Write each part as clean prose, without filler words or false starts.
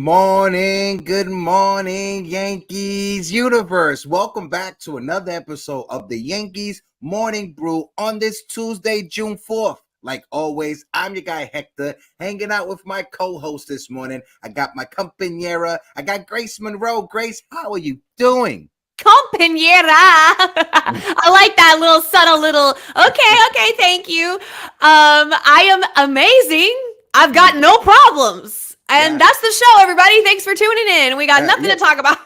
Good morning, Yankees universe. Welcome back to another episode of the Yankees Morning Brew on this Tuesday, June 4th. Like always, I'm your guy, Hector, hanging out with my co-host this morning. I got my compañera. I got Grace Monroe. Grace, how are you doing? Compañera. I like that little subtle little, okay, thank you. I am amazing. I've got no problems. And that's the show, everybody. Thanks for tuning in. We got nothing to talk about.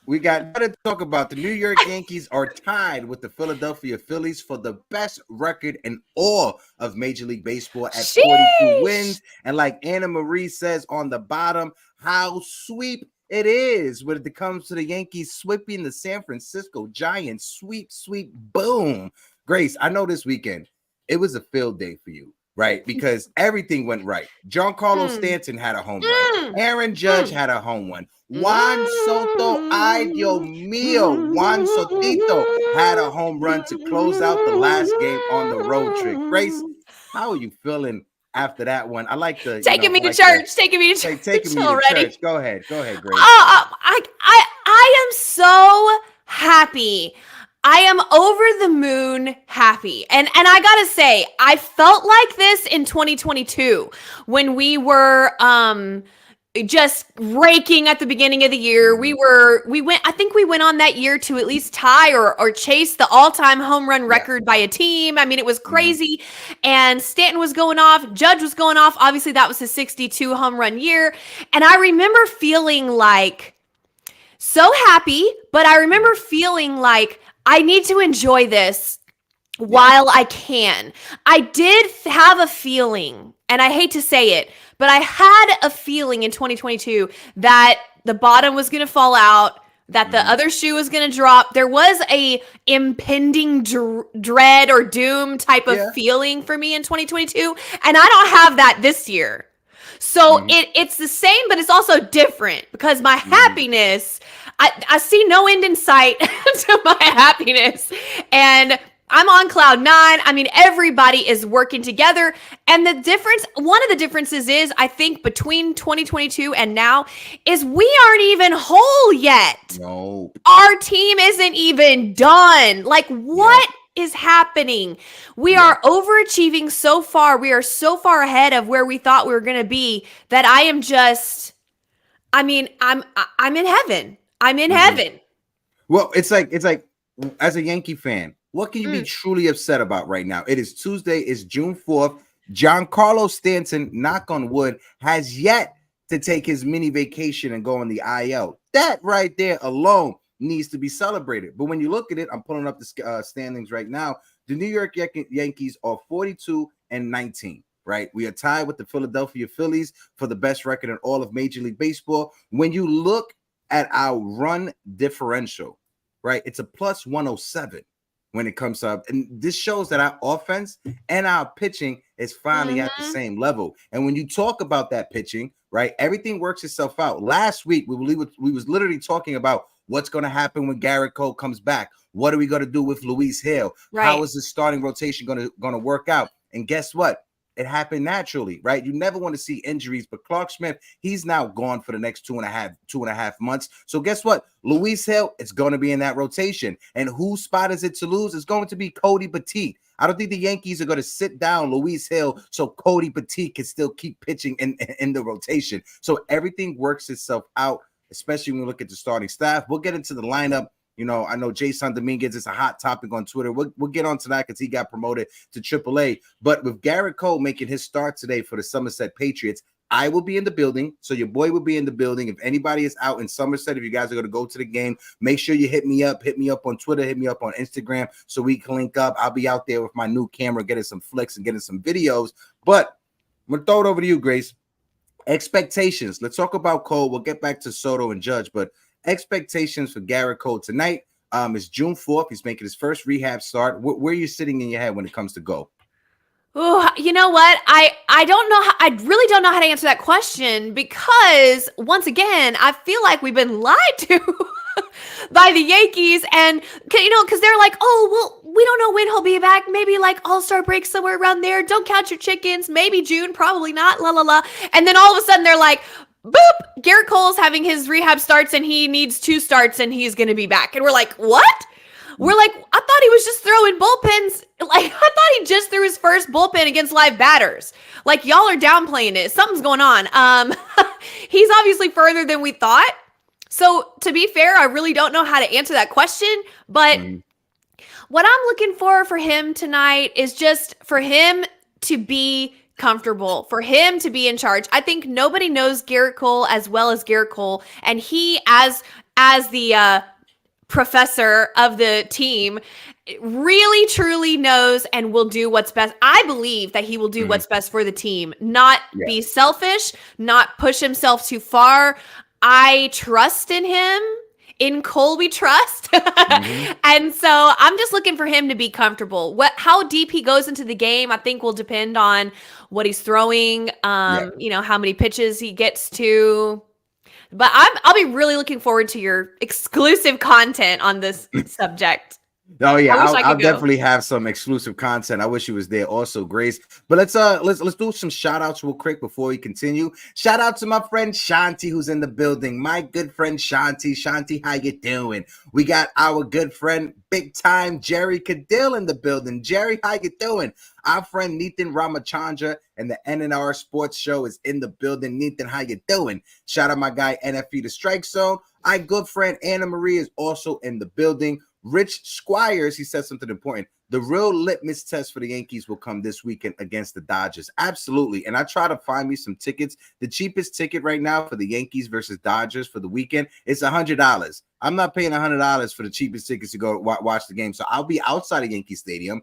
We got nothing to talk about. The New York Yankees are tied with the Philadelphia Phillies for the best record in all of Major League Baseball at 42 wins. And like Anna Marie says on the bottom, how sweep it is when it comes to the Yankees sweeping the San Francisco Giants. Sweep, boom. Grace, I know this weekend, it was a field day for you. Right, because everything went right. Giancarlo Stanton had a home run. Aaron Judge had a home run. Juan Soto, ay Dios mío, Juan Sotito had a home run to close out the last game on the road trip. Grace, how are you feeling after that one? I like the taking me to church. Taking me to church. Go ahead, Grace. I am so happy. I am over the moon happy. And I gotta say, I felt like this in 2022 when we were just raking at the beginning of the year. We went on that year to at least tie or chase the all-time home run record by a team. I mean, it was crazy. And Stanton was going off, Judge was going off. Obviously, that was his 62 home run year. And I remember feeling like so happy, but I remember feeling like I need to enjoy this while I can. I did have a feeling, and I hate to say it, but I had a feeling in 2022 that the bottom was going to fall out, that the other shoe was going to drop. There was a impending dread or doom type of feeling for me in 2022, and I don't have that this year. So it's the same, but it's also different because my happiness, I see no end in sight to my happiness. And I'm on cloud 9. I mean, everybody is working together. And one of the differences is, I think, between 2022 and now is we aren't even whole yet. No. Our team isn't even done. Like, what is happening? We are overachieving so far. We are so far ahead of where we thought we were going to be that I am just, I'm in heaven. I'm in heaven. Well, it's like as a Yankee fan, what can you be truly upset about right now? It is Tuesday, it's June 4th. Giancarlo Stanton, knock on wood, has yet to take his mini vacation and go on the IL. That right there alone needs to be celebrated. But when you look at it, I'm pulling up the standings right now. The New York Yankees are 42-19. Right, we are tied with the Philadelphia Phillies for the best record in all of Major League Baseball. When you look at our run differential, right, it's a plus 107 when it comes up, and this shows that our offense and our pitching is finally at the same level. And when you talk about that pitching, right, everything works itself out. Last week we was literally talking about what's going to happen when Gerrit Cole comes back. What are we going to do with Luis Hill? Right. How is the starting rotation going to work out? And guess what? It happened naturally, right? You never want to see injuries, but Clark Smith, he's now gone for the next two and a half months. So guess what? Luis Hill, it's going to be in that rotation. And whose spot is it to lose? It's going to be Cody Petit. I don't think the Yankees are going to sit down Luis Hill so Cody Petit can still keep pitching in the rotation. So everything works itself out, especially when we look at the starting staff. We'll get into the lineup. You know, I know Jason Dominguez is a hot topic on Twitter. We'll get on to that because he got promoted to AAA. But with Gerrit Cole making his start today for the Somerset Patriots, I will be in the building. So your boy will be in the building. If anybody is out in Somerset, if you guys are going to go to the game, make sure you hit me up on Twitter, hit me up on Instagram so we can link up. I'll be out there with my new camera, getting some flicks and getting some videos. But I'm going to throw it over to you, Grace. Expectations. Let's talk about Cole. We'll get back to Soto and Judge, but expectations for Gerrit Cole tonight. It's June 4th. He's making his first rehab start. Where are you sitting in your head when it comes to go? Oh, you know what? I don't know. I really don't know how to answer that question because once again, I feel like we've been lied to by the Yankees, and because they're like, oh, well, we don't know when he'll be back. Maybe like All-Star break somewhere around there. Don't count your chickens. Maybe June, probably not. La la la. And then all of a sudden they're like, boop, Gerrit Cole's having his rehab starts and he needs 2 starts and he's going to be back. And we're like, what? We're like, I thought he was just throwing bullpens. Like, I thought he just threw his first bullpen against live batters. Like, y'all are downplaying it. Something's going on. He's obviously further than we thought. So, to be fair, I really don't know how to answer that question. But what I'm looking for him tonight is just for him to be comfortable, for him to be in charge. I think nobody knows Gerrit Cole as well as Gerrit Cole. And he, as the professor of the team, really truly knows and will do what's best. I believe that he will do what's best for the team, not be selfish, not push himself too far. I trust in him. In Cole we trust. And so I'm just looking for him to be comfortable. How deep he goes into the game, I think will depend on what he's throwing, you know, how many pitches he gets to. But I'll be really looking forward to your exclusive content on this subject. Oh yeah, I'll definitely have some exclusive content. I wish he was there also, Grace. But let's do some shout outs real quick before we continue. Shout out to my friend Shanti who's in the building. My good friend Shanti. Shanti, how you doing? We got our good friend big time Jerry Cadill in the building. Jerry, how you doing? Our friend Nathan Ramachandra and the NNR Sports Show is in the building. Nathan, how you doing? Shout out my guy NFE The Strike Zone. Our good friend Anna Marie is also in the building. Rich Squires, he said something important. The real litmus test for the Yankees will come this weekend against the Dodgers. Absolutely. And I try to find me some tickets. The cheapest ticket right now for the Yankees versus Dodgers for the weekend is $100. I'm not paying $100 for the cheapest tickets to go watch the game. So I'll be outside of Yankee Stadium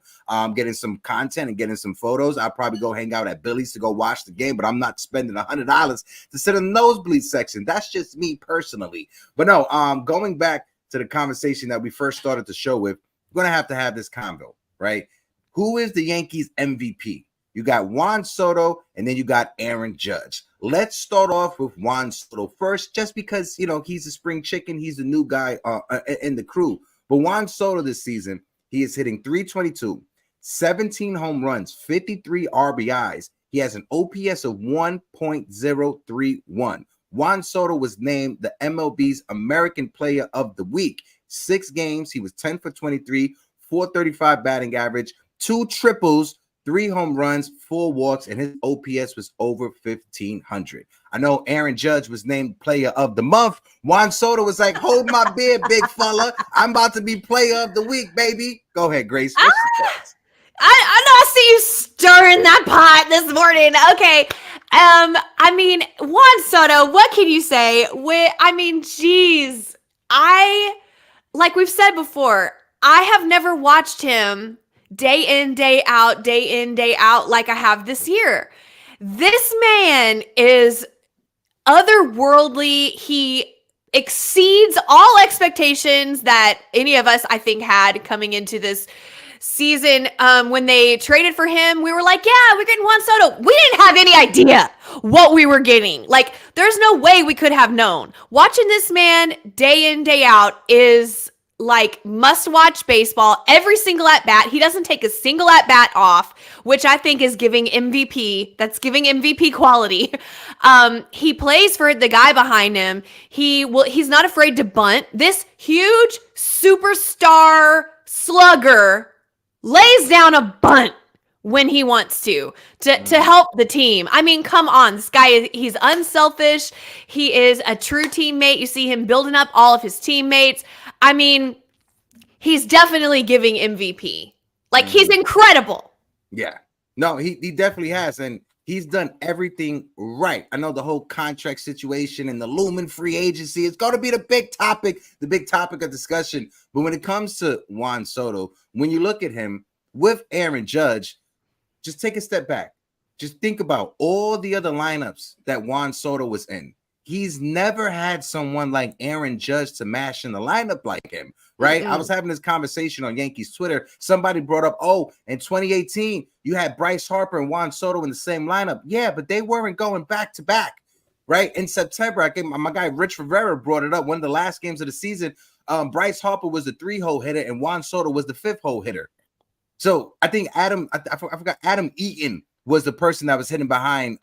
getting some content and getting some photos. I'll probably go hang out at Billy's to go watch the game, but I'm not spending $100 to sit in the nosebleed section. That's just me personally. But no, going back to the conversation that we first started the show with, we're going to have this convo, right? Who is the Yankees MVP? You got Juan Soto, and then you got Aaron Judge. Let's start off with Juan Soto first, just because, you know, he's a spring chicken. He's the new guy in the crew. But Juan Soto this season, he is hitting .322, 17 home runs, 53 RBIs. He has an OPS of 1.031. Juan Soto was named the MLB's American Player of the Week. 6 games, he was 10 for 23, 435 batting average, 2 triples, 3 home runs, 4 walks, and his OPS was over 1,500. I know Aaron Judge was named Player of the Month. Juan Soto was like, hold my beer, big fella. I'm about to be Player of the Week, baby. Go ahead, Grace. What's your thoughts? I know I see you stirring that pot this morning. Okay. I mean, Juan Soto, what can you say? Geez, like we've said before, I have never watched him day in, day out, like I have this year. This man is otherworldly. He exceeds all expectations that any of us, I think, had coming into this season. When they traded for him, we were like, yeah, we're getting Juan Soto. We didn't have any idea what we were getting. Like, there's no way we could have known. Watching this man day in, day out is like must-watch baseball. Every single at-bat. He doesn't take a single at-bat off, which I think is giving MVP. That's giving MVP quality. He plays for the guy behind him. He's not afraid to bunt. This huge superstar slugger lays down a bunt when he wants to help the team. I mean, come on. This guy, he's unselfish. He is a true teammate. You see him building up all of his teammates. I mean, he's definitely giving MVP. Like, he's incredible. Yeah. No, he definitely has. And he's done everything right. I know the whole contract situation and the looming free agency is going to be the big topic of discussion. But when it comes to Juan Soto, when you look at him with Aaron Judge, just take a step back. Just think about all the other lineups that Juan Soto was in. He's never had someone like Aaron Judge to mash in the lineup like him, right? I was having this conversation on Yankees Twitter. Somebody brought up, in 2018, you had Bryce Harper and Juan Soto in the same lineup. Yeah, but they weren't going back to back, right? In September, I gave my guy Rich Rivera brought it up. One of the last games of the season, Bryce Harper was the 3-hole hitter and Juan Soto was the 5th-hole hitter. So I think I forgot Adam Eaton was the person that was hitting behind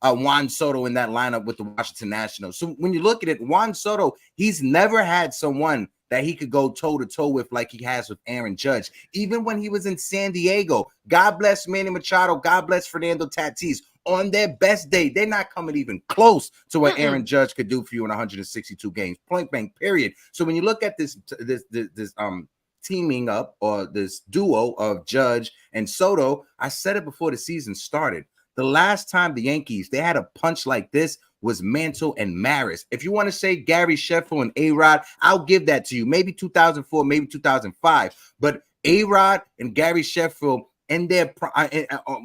Juan Soto in that lineup with the Washington Nationals. So when you look at it, Juan Soto, he's never had someone that he could go toe-to-toe with like he has with Aaron Judge. Even when he was in San Diego, God bless Manny Machado, God bless Fernando Tatis. On their best day, they're not coming even close to what Aaron Judge could do for you in 162 games, point blank, period. So when you look at this teaming up or this duo of Judge and Soto, I said it before the season started. The last time the Yankees, they had a punch like this was Mantle and Maris. If you want to say Gary Sheffield and A-Rod, I'll give that to you. Maybe 2004, maybe 2005. But A-Rod and Gary Sheffield, and their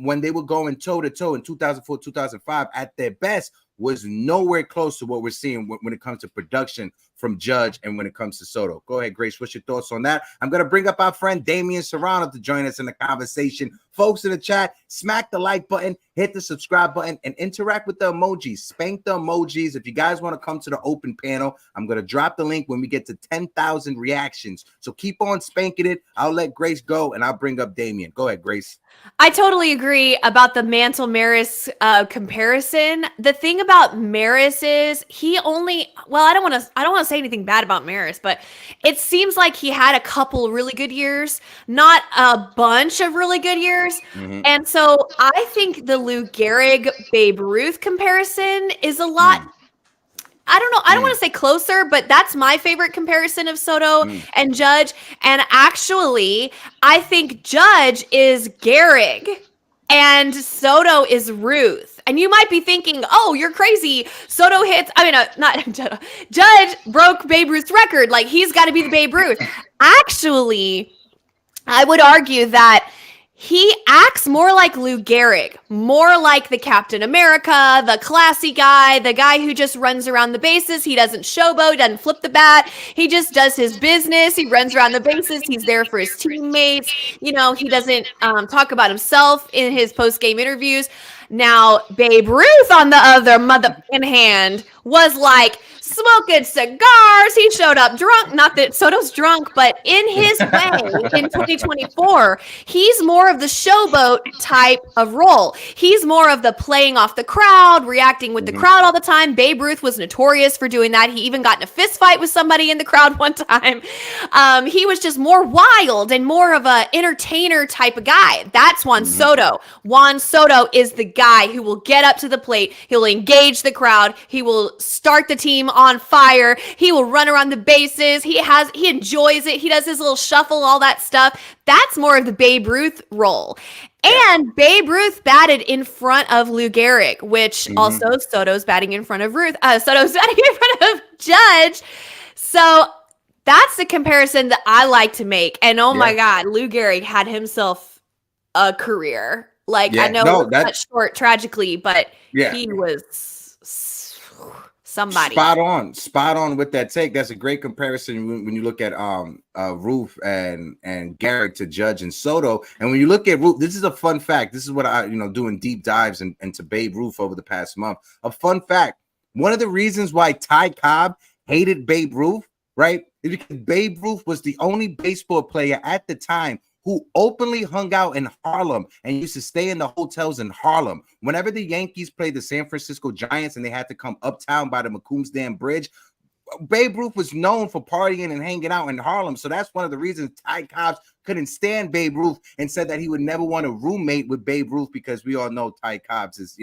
when they were going toe-to-toe in 2004, 2005, at their best, was nowhere close to what we're seeing when it comes to production from Judge and when it comes to Soto. Go ahead, Grace. What's your thoughts on that? I'm going to bring up our friend Damian Serrano to join us in the conversation. Folks in the chat, smack the like button, hit the subscribe button, and interact with the emojis. Spank the emojis. If you guys want to come to the open panel, I'm going to drop the link when we get to 10,000 reactions. So keep on spanking it. I'll let Grace go, and I'll bring up Damian. Go ahead, Grace. I totally agree about the Mantle Maris comparison. The thing about Maris is he only, well, I don't want to say anything bad about Maris, but it seems like he had a couple really good years, not a bunch of really good years. And so I think the Lou Gehrig Babe Ruth comparison is a lot. I don't know. I don't want to say closer, but that's my favorite comparison of Soto and Judge. And actually, I think Judge is Gehrig and Soto is Ruth. And you might be thinking, oh, you're crazy. Soto hits, not Judge broke Babe Ruth's record. Like, he's got to be the Babe Ruth. Actually, I would argue that he acts more like Lou Gehrig, more like the Captain America, the classy guy, the guy who just runs around the bases. He doesn't showboat, doesn't flip the bat. He just does his business. He runs around the bases. He's there for his teammates. You know, he doesn't talk about himself in his post-game interviews. Now, Babe Ruth, on the other motherfucking hand, was like smoking cigars. He showed up drunk. Not that Soto's drunk, but in his way, in 2024, he's more of the showboat type of role. He's more of the playing off the crowd, reacting with the crowd all the time. Babe Ruth was notorious for doing that. He even got in a fist fight with somebody in the crowd one time. He was just more wild and more of a entertainer type of guy. That's Juan Soto. Juan Soto is the guy who will get up to the plate. He'll engage the crowd. He will start the team on fire. He will run around the bases. He enjoys it. He does his little shuffle, all that stuff. That's more of the Babe Ruth role. And Babe Ruth batted in front of Lou Gehrig, which also Soto's batting in front of Ruth. Soto's batting in front of Judge. So that's the comparison that I like to make. And oh my God, Lou Gehrig had himself a career. Like, I know that's short tragically, but he was somebody. Spot on with that take. That's a great comparison when you look at Ruth and Gerrit to Judge and Soto. And when you look at Ruth, this is a fun fact. This is what I doing deep dives into Babe Ruth over the past month. A fun fact. One of the reasons why Ty Cobb hated Babe Ruth, right, is because Babe Ruth was the only baseball player at the time who openly hung out in Harlem and used to stay in the hotels in Harlem. Whenever the Yankees played the San Francisco Giants and they had to come uptown by the McCombs Dam Bridge, Babe Ruth was known for partying and hanging out in Harlem. So that's one of the reasons Ty Cobb couldn't stand Babe Ruth and said that he would never want to roommate with Babe Ruth, because we all know Ty Cobb is,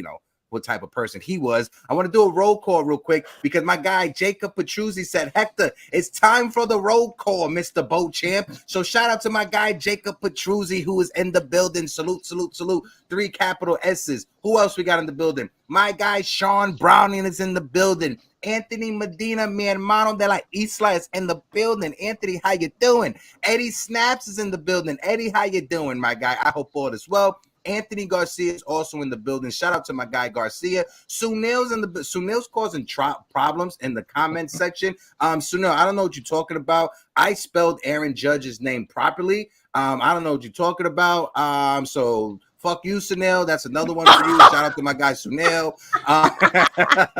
what type of person he was. I want to do a roll call real quick because my guy Jacob Petruzzi said, Hector, it's time for the roll call, Mr. Boat Champ. So shout out to my guy Jacob Petruzzi, who is in the building. Salute, salute, salute. 3 capital S's. Who else we got in the building? My guy Sean Browning is in the building. Anthony Medina, mi hermano de la Isla, is in the building. Anthony, how you doing? Eddie Snaps is in the building. Eddie, how you doing, my guy? I hope all is well. Anthony Garcia is also in the building. Shout out to my guy Garcia. Sunil's causing problems in the comment section. Sunil, I don't know what you're talking about. I spelled Aaron Judge's name properly. I don't know what you're talking about. So Fuck you, Sunil. That's another one for you. Shout out to my guy Sunil.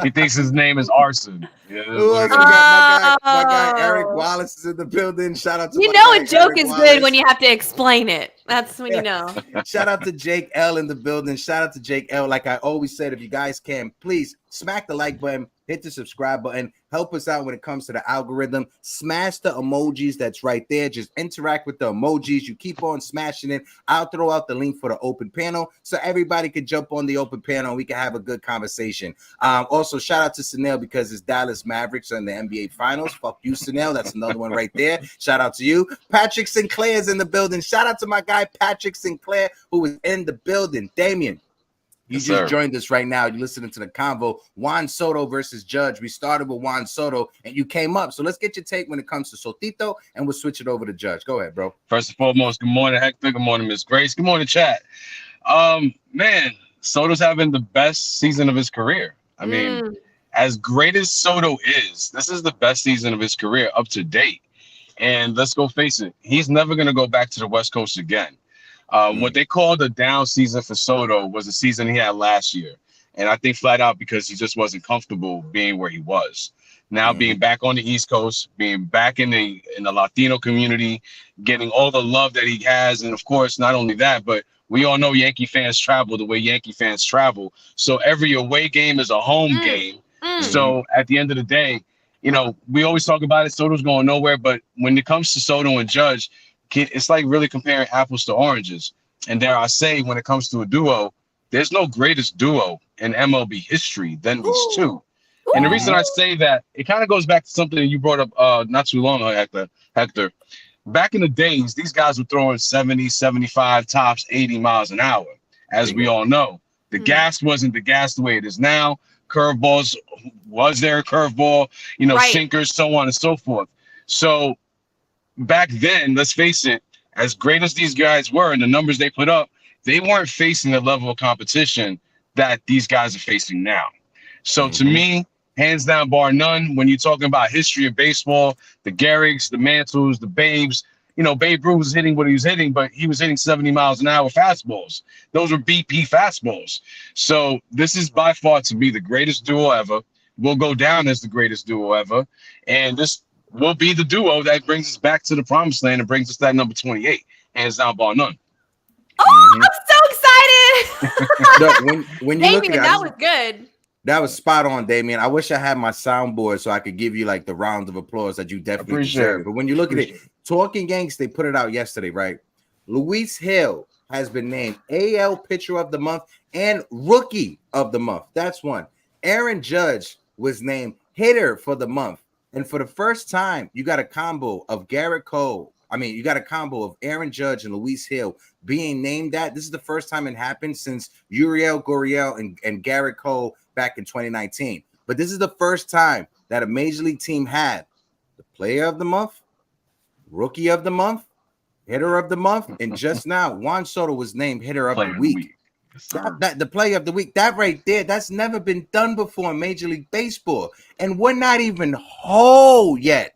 He thinks his name is Arson. Yeah, Who else we got? My guy Eric Wallace is in the building. Shout out to my guy a joke Eric is Wallace. good when you have to explain it. That's when you know. Shout out to Jake L in the building. Shout out to Jake L. Like I always said, if you guys can, please smack the like button, hit the subscribe button, help us out when it comes to the algorithm. Smash the emojis that's right there. Just interact with the emojis. You keep on smashing it. I'll throw out the link for the open panel so everybody can jump on the open panel and we can have a good conversation. Also, shout out to Sunil because his Dallas Mavericks are in the NBA Finals. Fuck you, Sunil. That's another one right there. Shout out to you. Patrick Sinclair's in the building. Shout out to my guy Patrick Sinclair who is in the building. Damien. You just joined us right now. You're listening to the convo. Juan Soto versus Judge. We started with Juan Soto, and you came up. So let's get your take when it comes to Sotito, and we'll switch it over to Judge. Go ahead, bro. First and foremost, good morning, Hector. Good morning, Miss Grace. Good morning, chat. Man, Soto's having the best season of his career. I mean, as great as Soto is, this is the best season of his career up to date. And let's go face it, he's never going to go back to the West Coast again. What they called a down season for Soto was the season he had last year. And I think flat out because he just wasn't comfortable being where he was. Now being back on the East Coast, being back in the Latino community, getting all the love that he has. And of course, not only that, but we all know Yankee fans travel the way Yankee fans travel. So every away game is a home game. So at the end of the day, you know, we always talk about it. Soto's going nowhere. But when it comes to Soto and Judge, it's like really comparing apples to oranges. And dare I say, when it comes to a duo, there's no greatest duo in MLB history than these two. And the reason I say that, it kind of goes back to something that you brought up not too long ago, Hector. Back in the days, these guys were throwing 70, 75, tops 80 miles an hour. As we all know, the gas wasn't the gas the way it is now. Curveballs, was there a curveball, you know, sinkers, so on and so forth. So back then, let's face it, as great as these guys were and the numbers they put up, they weren't facing the level of competition that these guys are facing now. So to me, hands down, bar none, when you're talking about history of baseball, the Gerrits, the Mantles, the Babes, you know, Babe Ruth was hitting what he was hitting, but he was hitting 70 miles an hour fastballs. Those were BP fastballs. So this is by far, to me, the greatest duo ever. Will go down as the greatest duo ever. And this will be the duo that brings us back to the promised land and brings us that number 28, hands down, bar none. Oh, I'm so excited! Look, when you Damien, look at it, that was good. That was spot on, Damien. I wish I had my soundboard so I could give you like the rounds of applause that you definitely deserve. But when you look at it, Talking Yanks, they put it out yesterday, right? Luis Hill has been named AL Pitcher of the Month and Rookie of the Month. That's one. Aaron Judge was named Hitter for the Month. And for the first time, you got a combo of Garrett Cole. I mean, you got a combo of Aaron Judge and Luis Hill being named that. This is the first time it happened since Uriel Gurriel and Garrett Cole back in 2019. But this is the first time that a major league team had the Player of the Month, Rookie of the Month, Hitter of the Month, and just now Juan Soto was named Hitter of the Week. That the Player of the Week, that right there, that's never been done before in Major League Baseball. And we're not even whole yet.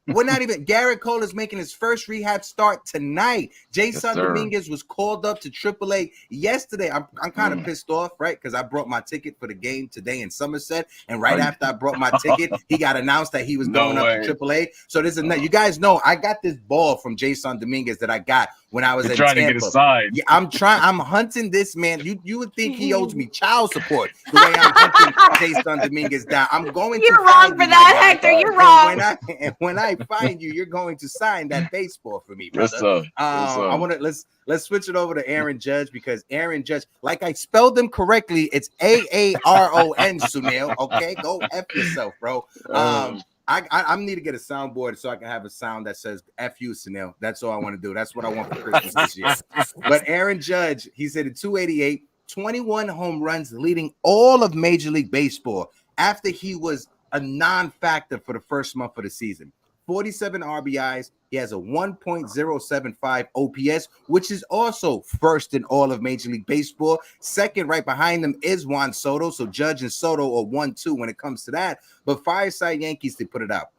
We're not even. Gerrit Cole is making his first rehab start tonight. Jason Dominguez was called up to AAA yesterday. I'm kind of pissed off, right? Because I brought my ticket for the game today in Somerset, and right after I brought my ticket, he got announced that he was going up to AAA. So there's you guys know I got this ball from Jason Dominguez that I got when I was in trying Tampa. To get a side. Yeah, I'm hunting this man. You would think he owes me child support the way I'm hunting Jason Dominguez down. I'm going. You're wrong for that, Hector. You're wrong. When I find you, you're going to sign that baseball for me, brother. I want to let's switch it over to Aaron Judge because Aaron Judge, like I spelled them correctly, it's Aaron Sunil. Okay, go F yourself, bro. I need to get a soundboard so I can have a sound that says F you, Sunil. That's all I want to do. That's what I want for Christmas this year. But Aaron Judge, he's hit a 288, 21 home runs, leading all of Major League Baseball after he was a non-factor for the first month of the season. 47 RBIs. He has a 1.075 OPS, which is also first in all of Major League Baseball. Second, right behind them, is Juan Soto. So Judge and Soto are 1-2 when it comes to that. But Fireside Yankees, they put it out.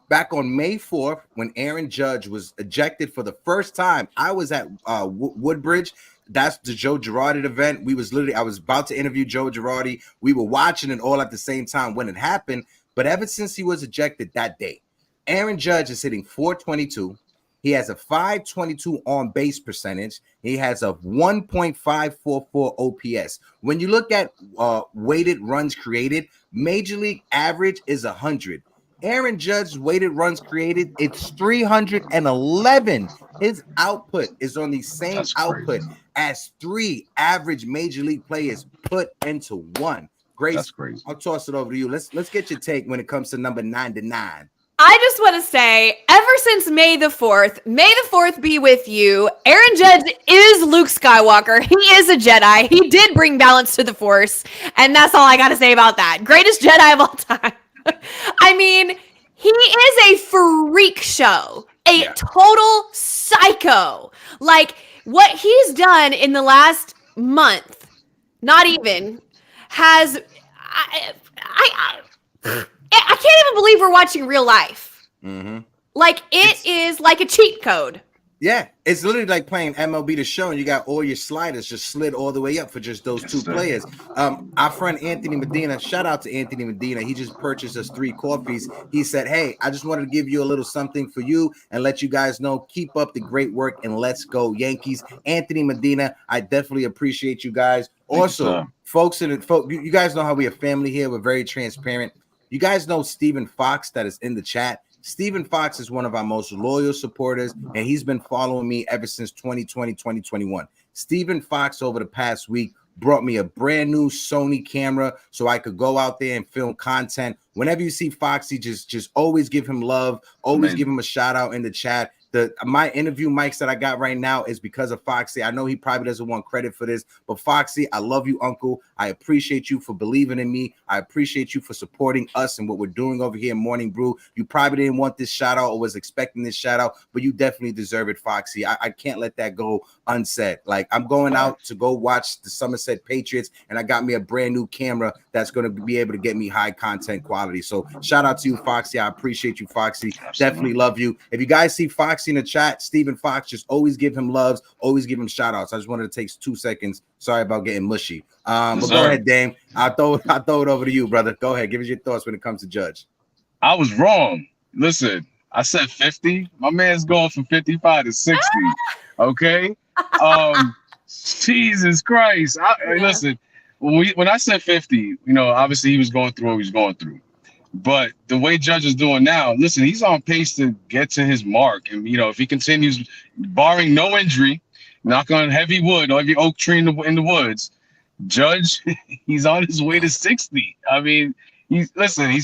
Back on May 4th, when Aaron Judge was ejected for the first time, I was at Woodbridge. That's the Joe Girardi event. I was about to interview Joe Girardi. We were watching it all at the same time when it happened. But ever since he was ejected that day, Aaron Judge is hitting 422. He has a 522 on base percentage. He has a 1.544 OPS. When you look at weighted runs created, Major League average is 100. Aaron Judge's weighted runs created, it's 311. His output is on the same output as 3 average Major League players put into one. Grace, that's crazy. I'll toss it over to you. Let's get your take when it comes to number 99. I just want to say, ever since May the 4th be with you. Aaron Judge is Luke Skywalker. He is a Jedi. He did bring balance to the Force. And that's all I got to say about that. Greatest Jedi of all time. I mean, he is a freak show, a total psycho. Like, what he's done in the last month, not even, has... I can't even believe we're watching real life. Mm-hmm. Like, it is like a cheat code. Yeah, it's literally like playing MLB The Show, and you got all your sliders just slid all the way up for just those two players. Our friend Anthony Medina, shout out to Anthony Medina. He just purchased us 3 coffees. He said, hey, I just wanted to give you a little something for you and let you guys know, keep up the great work and let's go Yankees. Anthony Medina, I definitely appreciate you guys. Also, you guys know how we are family here. We're very transparent. You guys know Stephen Fox that is in the chat. Stephen Fox is one of our most loyal supporters, and he's been following me ever since 2020, 2021. Stephen Fox, over the past week, brought me a brand new Sony camera so I could go out there and film content. Whenever you see Foxy, just always give him love, always give him a shout out in the chat. My interview mics that I got right now is because of Foxy. I know he probably doesn't want credit for this, but Foxy, I love you, Uncle. I appreciate you for believing in me. I appreciate you for supporting us and what we're doing over here in Morning Brew. You probably didn't want this shout out or was expecting this shout out, but you definitely deserve it, Foxy. I can't let that go unsaid. Like, I'm going out to go watch the Somerset Patriots, and I got me a brand new camera that's going to be able to get me high content quality. So shout out to you, Foxy. I appreciate you, Foxy. Definitely love you. If you guys see Foxy in the chat, Stephen Fox, just always give him loves, always give him shout outs. I just wanted to take 2 seconds. Sorry about getting mushy. But go ahead, Dame. I'll throw it over to you, brother. Go ahead. Give us your thoughts when it comes to Judge. I was wrong. Listen, I said 50. My man's going from 55 to 60. Okay. Jesus Christ. Listen, when I said 50, you know, obviously he was going through what he was going through. But the way Judge is doing now, listen, he's on pace to get to his mark. And, you know, if he continues, barring no injury, knock on heavy wood or every oak tree in the woods, Judge, he's on his way to 60. I mean, he's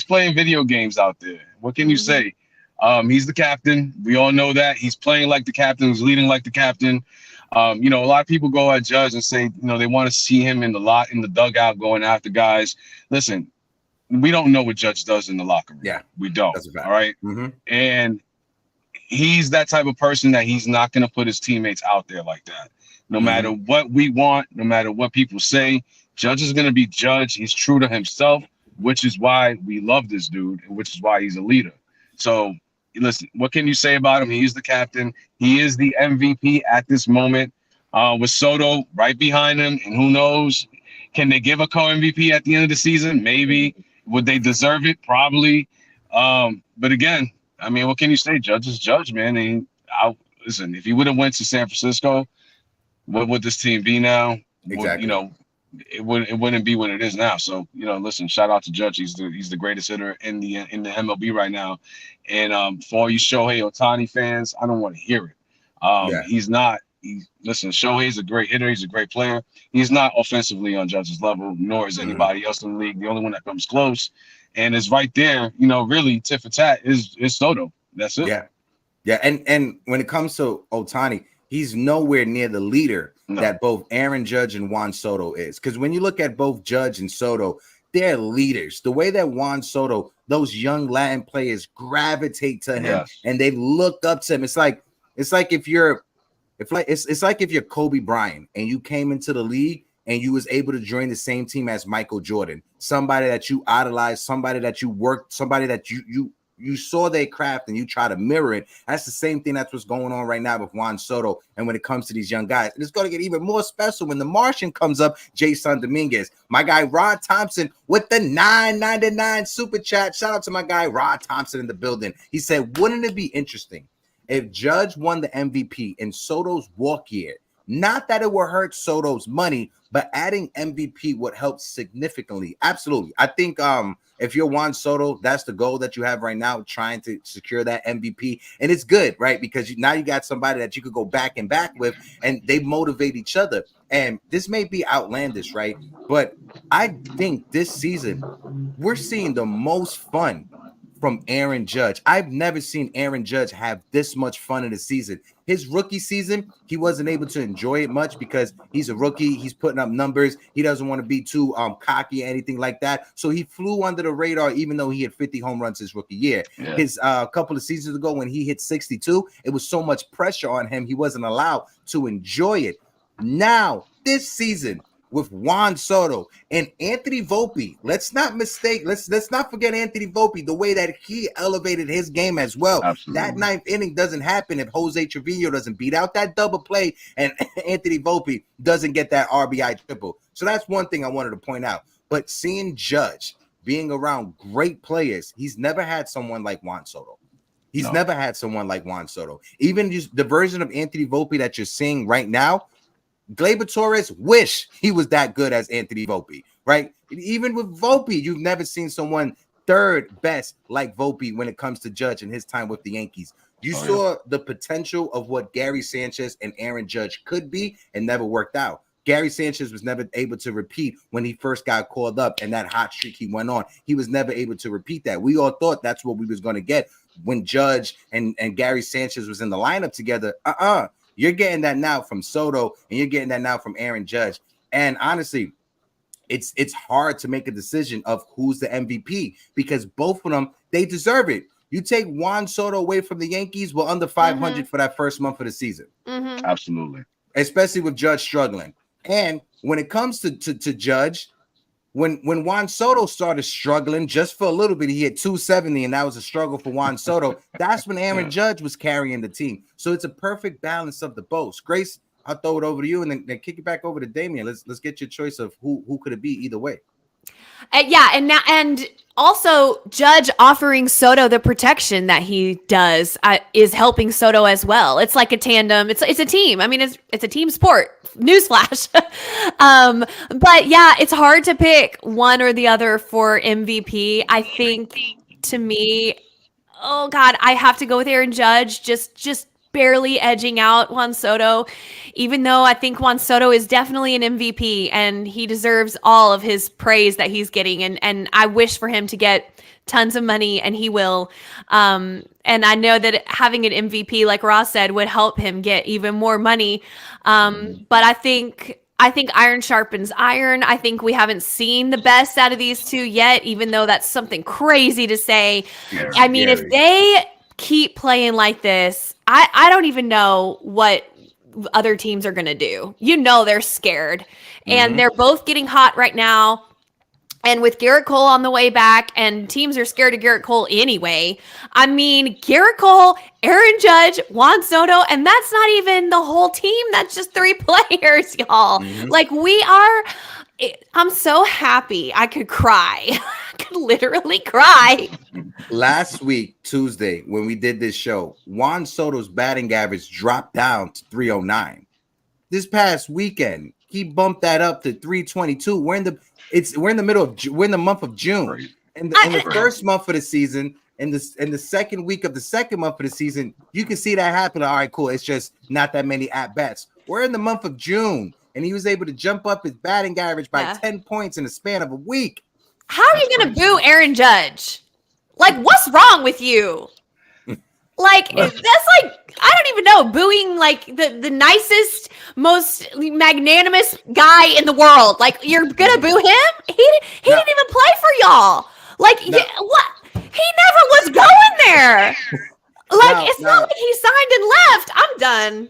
playing video games out there. What can you say? He's the captain. We all know that. He's playing like the captain. He's leading like the captain. You know, a lot of people go at Judge and say, you know, they want to see him in the dugout going after guys. Listen, we don't know what Judge does in the locker room. Yeah, we don't. That's a fact. All right. And he's that type of person that he's not going to put his teammates out there like that. No matter what we want, no matter what people say, Judge is going to be Judge. He's true to himself, which is why we love this dude, and which is why he's a leader. So, listen, what can you say about him? He's the captain. He is the MVP at this moment, with Soto right behind him. And who knows, can they give a co-MVP at the end of the season? Maybe. Would they deserve it? Probably. But again, I mean, what can you say? Judge is Judge, man. And listen, if he would have went to San Francisco, what would this team be now? Exactly. You know, it wouldn't be what it is now. So, you know, listen, shout out to Judge. He's the greatest hitter in the MLB right now. And for all you Shohei Ohtani fans, I don't want to hear it. He's not. Listen, Shohei's a great hitter. He's a great player. He's not offensively on Judge's level, nor is anybody else in the league. The only one that comes close and is right there, you know, really tit for tat is Soto. That's it. Yeah. And when it comes to Ohtani, he's nowhere near the leader that both Aaron Judge and Juan Soto is. Because when you look at both Judge and Soto, they're leaders. The way that Juan Soto, those young Latin players gravitate to him and they look up to him. It's like if you're Kobe Bryant and you came into the league and you was able to join the same team as Michael Jordan, somebody that you idolize, somebody that you worked, somebody that you you saw their craft and you try to mirror it. That's the same thing. That's what's going on right now with Juan Soto. And when it comes to these young guys, and it's going to get even more special when the Martian comes up, Jason Dominguez. My guy Rod Thompson with the $9.99 super chat. Shout out to my guy Rod Thompson in the building. He said, wouldn't it be interesting if Judge won the MVP in Soto's walk year? Not that it would hurt Soto's money, but adding MVP would help significantly. Absolutely. I think if you're Juan Soto, that's the goal that you have right now, trying to secure that MVP. And it's good, right? Because now you got somebody that you could go back and back with, and they motivate each other. And this may be outlandish, right? But I think this season, we're seeing the most fun from Aaron Judge. I've never seen Aaron Judge have this much fun in a season. His rookie season, he wasn't able to enjoy it much because he's a rookie. He's putting up numbers. He doesn't want to be too cocky or anything like that. So he flew under the radar, even though he had 50 home runs his rookie year. Yeah. His couple of seasons ago when he hit 62, it was so much pressure on him. He wasn't allowed to enjoy it. Now, this season, with Juan Soto and Anthony Volpe. Let's not forget Anthony Volpe, the way that he elevated his game as well. Absolutely. That ninth inning doesn't happen if Jose Trevino doesn't beat out that double play and Anthony Volpe doesn't get that RBI triple. So that's one thing I wanted to point out. But seeing Judge being around great players, he's never had someone like Juan Soto. He's never had someone like Juan Soto. Even just the version of Anthony Volpe that you're seeing right now, Gleyber Torres wish he was that good as Anthony Volpe, right? Even with Volpe, you've never seen someone third best like Volpe when it comes to Judge in his time with the Yankees. You saw the potential of what Gary Sanchez and Aaron Judge could be and never worked out. Gary Sanchez was never able to repeat when he first got called up and that hot streak he went on. He was never able to repeat that. We all thought that's what we was going to get when Judge and Gary Sanchez was in the lineup together. You're getting that now from Soto, and you're getting that now from Aaron Judge. And honestly, it's hard to make a decision of who's the MVP because both of them, they deserve it. You take Juan Soto away from the Yankees, we're under 500 for that first month of the season. Absolutely. Especially with Judge struggling. And when it comes to Judge, when Juan Soto started struggling just for a little bit, he hit 270, and that was a struggle for Juan Soto. That's when Aaron Judge was carrying the team. So it's a perfect balance of the both. Grace, I'll throw it over to you and then kick it back over to Damian. Let's get your choice of who could it be either way. And also Judge offering Soto the protection that he does is helping Soto as well. It's like a tandem. It's a team. I mean, it's a team sport. Newsflash. But yeah, it's hard to pick one or the other for MVP. I think to me, oh God, I have to go with Aaron Judge. Just barely edging out Juan Soto, even though I think Juan Soto is definitely an MVP and he deserves all of his praise that he's getting. And I wish for him to get tons of money, and he will. And I know that having an MVP, like Ross said, would help him get even more money. But I think iron sharpens iron. I think we haven't seen the best out of these two yet, even though that's something crazy to say. I mean, if they keep playing like this, I don't even know what other teams are going to do. You know, they're scared, and they're both getting hot right now. And with Gerrit Cole on the way back, and teams are scared of Gerrit Cole anyway. I mean, Gerrit Cole, Aaron Judge, Juan Soto, and that's not even the whole team. That's just 3 players, y'all. Like, I'm so happy. I could cry. I could literally cry. Last week, Tuesday, when we did this show, Juan Soto's batting average dropped down to 309. This past weekend, he bumped that up to 322. We're in the month of June. And the first month of the season, in the second week of the second month of the season, you can see that happen. All right, cool. It's just not that many at-bats. We're in the month of June, and he was able to jump up his batting average by 10 points in the span of a week. How are you going to boo Aaron Judge? Like, what's wrong with you? Like, that's like, I don't even know, booing like the nicest, most magnanimous guy in the world. Like, you're going to boo him? He didn't even play for y'all. Like, what? He never was going there. Like, it's not like he signed and left. I'm done.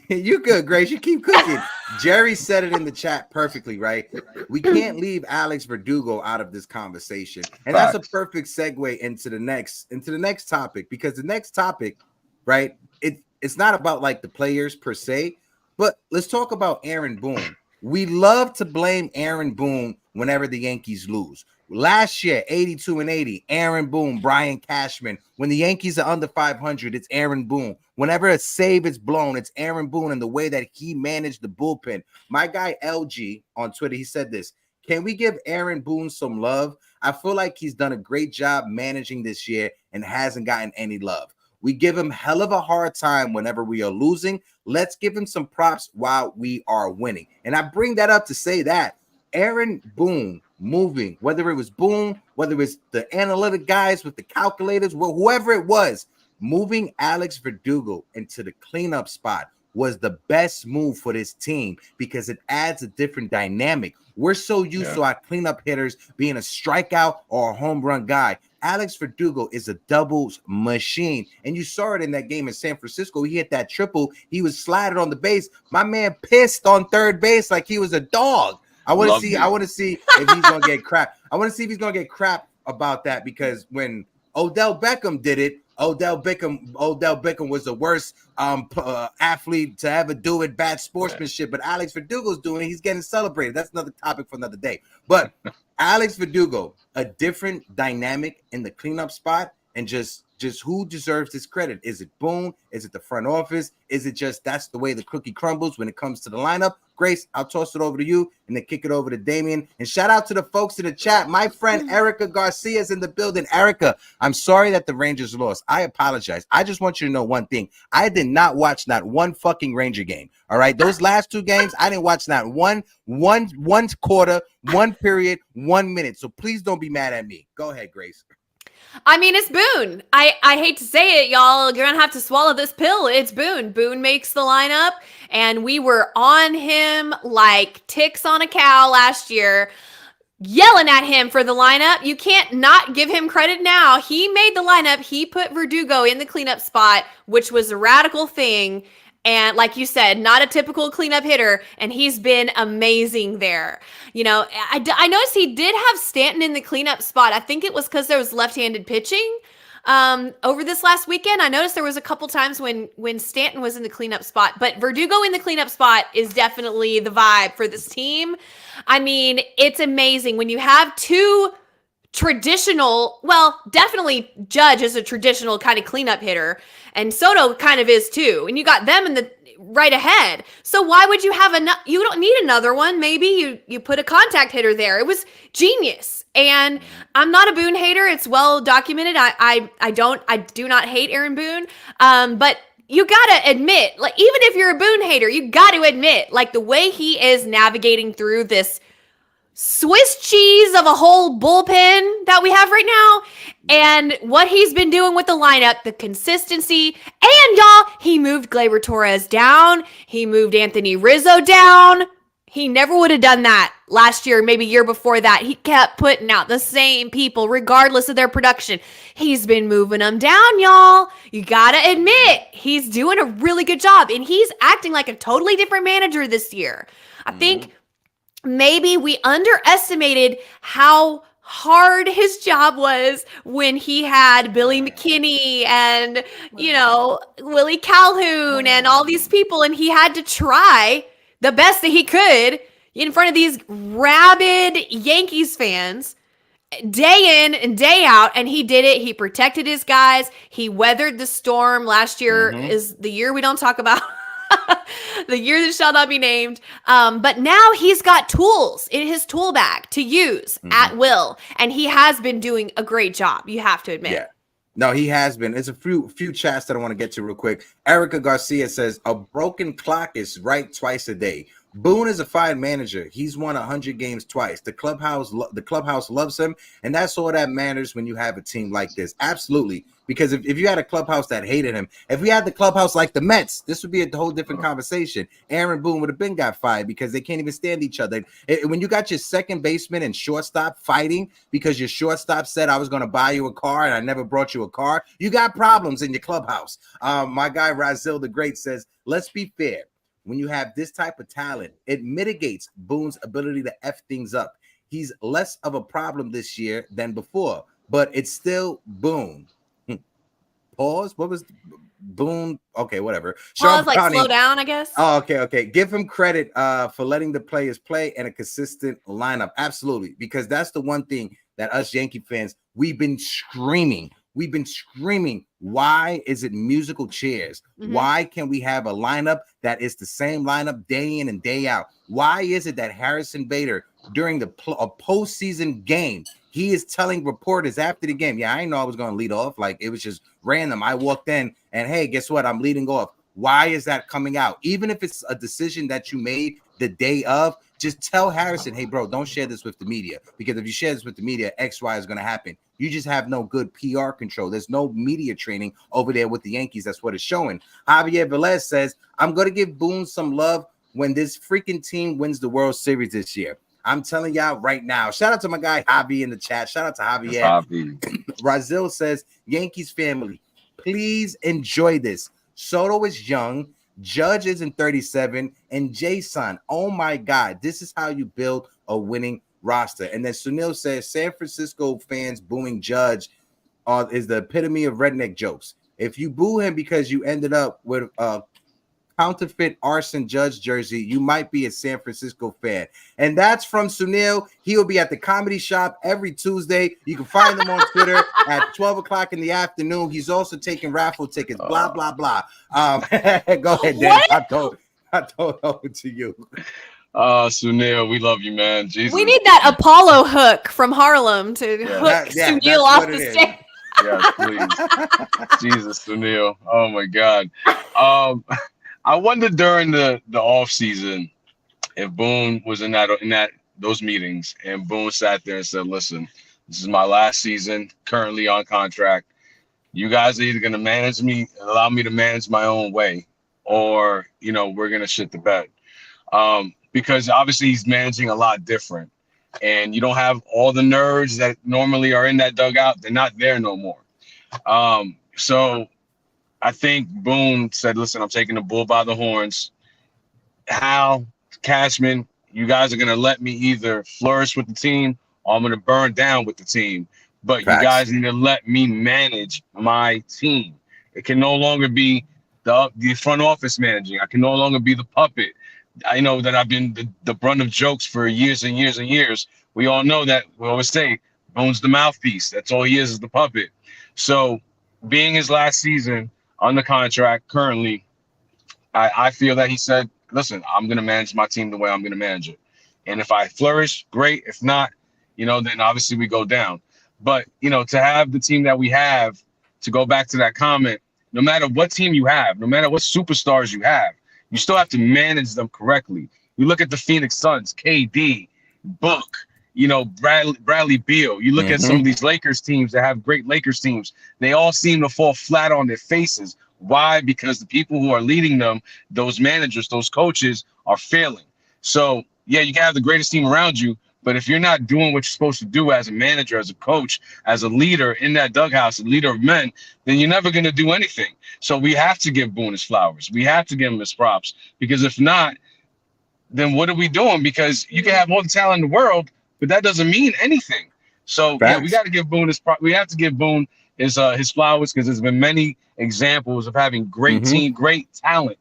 You good, Grace. You keep cooking. Jerry said it in the chat perfectly, right? We can't leave Alex Verdugo out of this conversation. And that's a perfect segue into the next topic, because the next topic, right? It's not about like the players per se, but let's talk about Aaron Boone. We love to blame Aaron Boone whenever the Yankees lose. Last year, 82-80, Aaron Boone, Brian Cashman. When the Yankees are under 500, it's Aaron Boone. Whenever a save is blown, it's Aaron Boone and the way that he managed the bullpen. My guy LG on Twitter, he said this: can we give Aaron Boone some love? I feel like he's done a great job managing this year and hasn't gotten any love. We give him hell of a hard time whenever we are losing. Let's give him some props while we are winning. And I bring that up to say that Aaron Boone moving, whether it was Boone, whether it was the analytic guys with the calculators, whoever it was, moving Alex Verdugo into the cleanup spot was the best move for this team, because it adds a different dynamic. We're so used to our cleanup hitters being a strikeout or a home run guy. Alex Verdugo is a doubles machine, and you saw it in that game in San Francisco. He hit that triple. He was slided on the base. My man pissed on third base like he was a dog. I want to see if he's gonna get crap. I want to see if he's gonna get crap about that, because when Odell Beckham did it, Odell Beckham was the worst athlete to ever do it, bad sportsmanship. But Alex Verdugo's doing it. He's getting celebrated. That's another topic for another day. But Alex Verdugo, a different dynamic in the cleanup spot, and just who deserves this credit? Is it Boone? Is it the front office? Is it just that's the way the cookie crumbles when it comes to the lineup? Grace, I'll toss it over to you and then kick it over to Damien. And shout out to the folks in the chat. My friend Erica Garcia is in the building. Erica, I'm sorry that the Rangers lost. I apologize. I just want you to know one thing. I did not watch not one fucking Ranger game. All right. Those last two games, I didn't watch not one quarter, one period, 1 minute. So please don't be mad at me. Go ahead, Grace. I mean, it's Boone. I hate to say it, y'all. You're going to have to swallow this pill. It's Boone. Boone makes the lineup, and we were on him like ticks on a cow last year, yelling at him for the lineup. You can't not give him credit now. He made the lineup. He put Verdugo in the cleanup spot, which was a radical thing. And like you said, not a typical cleanup hitter, and he's been amazing there. You know, I noticed he did have Stanton in the cleanup spot. I think it was because there was left-handed pitching over this last weekend. I noticed there was a couple times when Stanton was in the cleanup spot, but Verdugo in the cleanup spot is definitely the vibe for this team. I mean, it's amazing when you have two traditional, well, definitely Judge is a traditional kind of cleanup hitter, and Soto kind of is too. And you got them in the right ahead. So why would you have you don't need another one. Maybe you put a contact hitter there. It was genius. And I'm not a Boone hater. It's well documented. I do not hate Aaron Boone. But you gotta admit, like, even if you're a Boone hater, you gotta admit, like, the way he is navigating through this Swiss cheese of a whole bullpen that we have right now, and what he's been doing with the lineup, the consistency, and y'all, he moved Gleyber Torres down, he moved Anthony Rizzo down. He never would have done that last year, maybe year before that. He kept putting out the same people regardless of their production. He's been moving them down, y'all. You gotta admit, he's doing a really good job, and he's acting like a totally different manager this year. I think maybe we underestimated how hard his job was when he had Billy McKinney and, you know, Willie Calhoun and all these people, and he had to try the best that he could in front of these rabid Yankees fans day in and day out, and he did it. He protected his guys. He weathered the storm. Last year is the year we don't talk about. The year that shall not be named. But now he's got tools in his tool bag to use at will. And he has been doing a great job, you have to admit. Yeah. No, he has been. There's a few chats that I want to get to real quick. Erica Garcia says, a broken clock is right twice a day. Boone is a fine manager. He's won 100 games twice. The clubhouse loves him, and that's all that matters when you have a team like this. Absolutely. Because if you had a clubhouse that hated him, if we had the clubhouse like the Mets, this would be a whole different conversation. Aaron Boone would have been got fired because they can't even stand each other. When you got your second baseman and shortstop fighting because your shortstop said I was going to buy you a car and I never brought you a car, you got problems in your clubhouse. My guy Razil the Great says, let's be fair. When you have this type of talent, it mitigates Boone's ability to F things up. He's less of a problem this year than before, but it's still Boone. Pause. What was Boone? Okay, whatever. Pause, like slow down, I guess. Oh, okay. Give him credit for letting the players play and a consistent lineup. Absolutely, because that's the one thing that us Yankee fans, we've been screaming. Why is it musical chairs? Why can't we have a lineup that is the same lineup day in and day out? Why is it that Harrison Bader during a postseason game, he is telling reporters after the game, yeah, I didn't know I was going to lead off. Like, it was just random. I walked in and, hey, guess what? I'm leading off. Why is that coming out? Even if it's a decision that you made the day of, just tell Harrison, hey, bro, don't share this with the media. Because if you share this with the media, X, Y is going to happen. You just have no good PR control. There's no media training over there with the Yankees. That's what it's showing. Javier Velez says, I'm going to give Boone some love when this freaking team wins the World Series this year. I'm telling y'all right now. Shout out to my guy Javi in the chat. Shout out to Javier. Razil says, Yankees family, please enjoy this. Soto is young. Judge is in 37. And Jason, oh my God, this is how you build a winning roster. And then Sunil says, San Francisco fans booing Judge is the epitome of redneck jokes. If you boo him because you ended up with counterfeit arson Judge jersey, you might be a San Francisco fan. And that's from Sunil. He'll be at the Comedy Shop every Tuesday. You can find him on Twitter at 12 o'clock in the afternoon. He's also taking raffle tickets, blah, blah, blah. Go ahead, Dan. I told over to you. Sunil, we love you, man. Jesus. We need that Apollo hook from Harlem to hook Sunil off the stage. Yeah, please. Jesus, Sunil. Oh my God. I wondered during the off season if Boone was in those meetings and Boone sat there and said, listen, this is my last season, currently on contract. You guys are either going to manage me, allow me to manage my own way, or, we're going to shit the bed. Because obviously he's managing a lot different, and you don't have all the nerds that normally are in that dugout. They're not there no more. So I think Boone said, listen, I'm taking the bull by the horns. Hal, Cashman, you guys are going to let me either flourish with the team or I'm going to burn down with the team. But Facts. You guys need to let me manage my team. It can no longer be the front office managing. I can no longer be the puppet. I know that I've been the brunt of jokes for years and years and years. We all know that. We always say Boone's the mouthpiece. That's all he is the puppet. So being his last season on the contract currently, I feel that he said, listen, I'm going to manage my team the way I'm going to manage it. And if I flourish, great. If not, then obviously we go down. But, to have the team that we have, to go back to that comment, no matter what team you have, no matter what superstars you have, you still have to manage them correctly. You look at the Phoenix Suns, KD, Book, Bradley Beal. You look at some of these Lakers teams that have great Lakers teams. They all seem to fall flat on their faces. Why? Because the people who are leading them, those managers, those coaches, are failing. So, yeah, you can have the greatest team around you, but if you're not doing what you're supposed to do as a manager, as a coach, as a leader in that dughouse, a leader of men, then you're never going to do anything. So we have to give Boone his flowers. We have to give him his props, because if not, then what are we doing? Because you can have all the talent in the world, but that doesn't mean anything. So Facts. Yeah, we got to give Boone we have to give Boone his flowers, because there's been many examples of having great team, great talent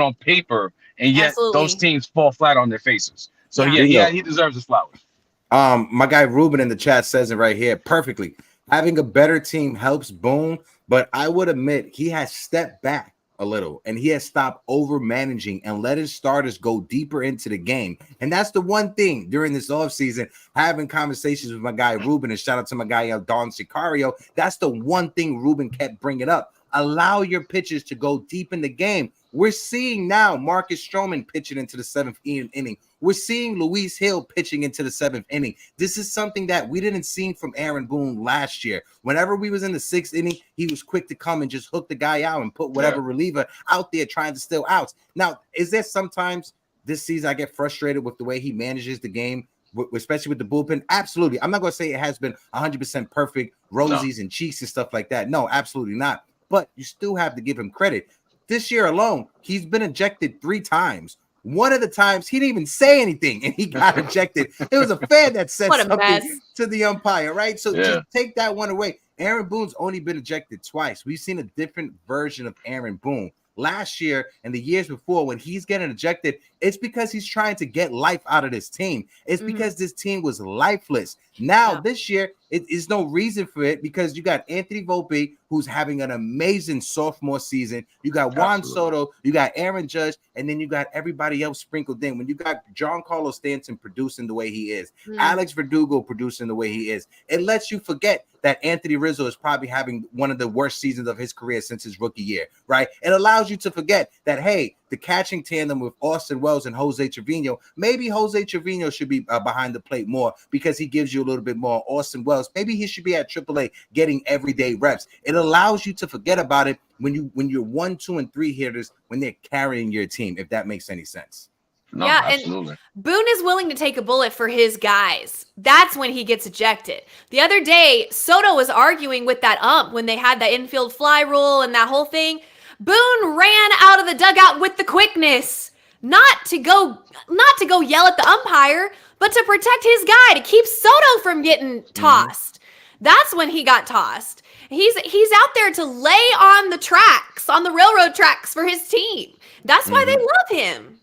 on paper, and yet those teams fall flat on their faces. So yeah, he deserves his flowers. My guy Ruben in the chat says it right here perfectly. Having a better team helps Boone, but I would admit he has stepped back a little, and he has stopped over managing and let his starters go deeper into the game. And that's the one thing during this offseason, having conversations with my guy Ruben, and shout out to my guy Don Sicario. That's the one thing Ruben kept bringing up. Allow your pitchers to go deep in the game. We're seeing now Marcus Stroman pitching into the 7th inning. We're seeing Luis Hill pitching into the 7th inning. This is something that we didn't see from Aaron Boone last year. Whenever we was in the 6th inning, he was quick to come and just hook the guy out and put whatever reliever out there trying to steal outs. Now, is there sometimes this season I get frustrated with the way he manages the game, especially with the bullpen? Absolutely. I'm not going to say it has been 100% perfect, rosies and cheeks and stuff like that. No, absolutely not. But you still have to give him credit. This year alone, he's been ejected 3 times. One of the times he didn't even say anything and he got ejected. It was a fan that said something to the umpire, right? So just take that one away. Aaron Boone's only been ejected twice. We've seen a different version of Aaron Boone. Last year and the years before, when he's getting ejected, it's because he's trying to get life out of this team. It's because this team was lifeless. Now, this year, it is no reason for it because you got Anthony Volpe, who's having an amazing sophomore season. You got Juan Soto, you got Aaron Judge, and then you got everybody else sprinkled in. When you got Giancarlo Stanton producing the way he is, Alex Verdugo producing the way he is, it lets you forget that Anthony Rizzo is probably having one of the worst seasons of his career since his rookie year, right? It allows you to forget that, hey, the catching tandem with Austin Wells and Jose Trevino, maybe Jose Trevino should be behind the plate more because he gives you a little bit more. Austin Wells, maybe he should be at AAA getting everyday reps. It allows you to forget about it when you're 1, 2, and 3 hitters when they're carrying your team, if that makes any sense. No, yeah, absolutely. And Boone is willing to take a bullet for his guys. That's when he gets ejected. The other day, Soto was arguing with that ump when they had that infield fly rule and that whole thing. Boone ran out of the dugout with the quickness, not to go yell at the umpire, but to protect his guy, to keep Soto from getting tossed. That's when he got tossed. He's out there to lay on the tracks, on the railroad tracks for his team. That's why they love him.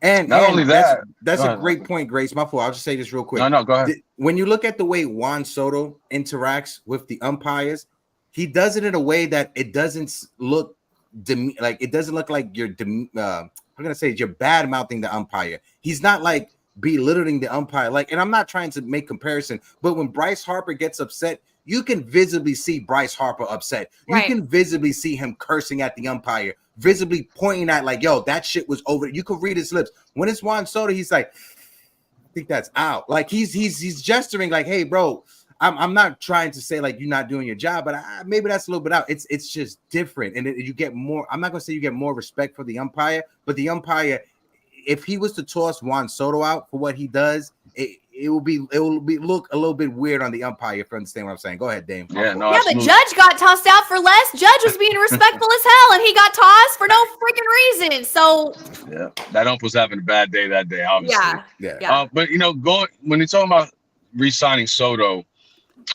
And not only that, that's a great point, Grace. My fault. I'll just say this real quick. No, go ahead. When you look at the way Juan Soto interacts with the umpires, he does it in a way that it doesn't look like you're you're bad mouthing the umpire. He's not like belittling the umpire. And I'm not trying to make comparison, but when Bryce Harper gets upset, you can visibly see Bryce Harper upset. You can visibly see him cursing at the umpire, visibly pointing at like, yo, that shit was over. You can read his lips. When it's Juan Soto, he's like, I think that's out. Like he's gesturing like, hey, bro, I'm not trying to say like you're not doing your job, but maybe that's a little bit out. It's just different, and you get more. I'm not gonna say you get more respect for the umpire, but the umpire, if he was to toss Juan Soto out for what he does, it will look a little bit weird on the umpire. If you understand what I'm saying, go ahead, Dame. Yeah, but Judge got tossed out for less. Judge was being respectful as hell, and he got tossed for no freaking reason. So that ump was having a bad day that day, obviously. Yeah. But when you're talking about re-signing Soto.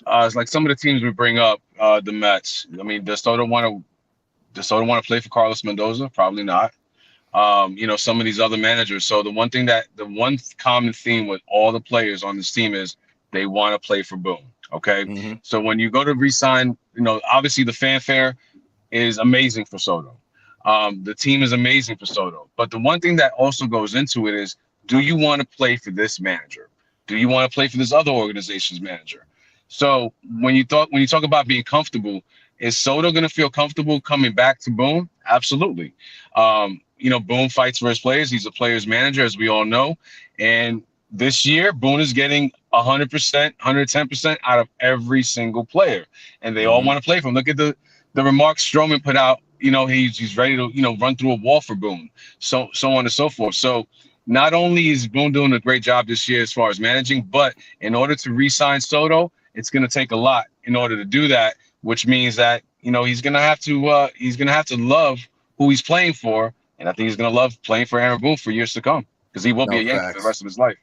It's like some of the teams we bring up, the Mets. I mean, does Soto want to play for Carlos Mendoza? Probably not. Some of these other managers. So the one common theme with all the players on this team is they want to play for Boone. Okay. So when you go to re-sign, obviously the fanfare is amazing for Soto. The team is amazing for Soto. But the one thing that also goes into it is, do you want to play for this manager? Do you want to play for this other organization's manager? So when you talk about being comfortable, is Soto going to feel comfortable coming back to Boone? Absolutely. Boone fights for his players. He's a player's manager, as we all know. And this year, Boone is getting 100%, 110% out of every single player. And they all want to play for him. Look at the remarks Stroman put out. He's ready to, run through a wall for Boone. So on and so forth. So not only is Boone doing a great job this year as far as managing, but in order to re-sign Soto, it's going to take a lot in order to do that, which means that, he's going to have to love who he's playing for. And I think he's going to love playing for Aaron Boone for years to come because he will be a Yankee for the rest of his life.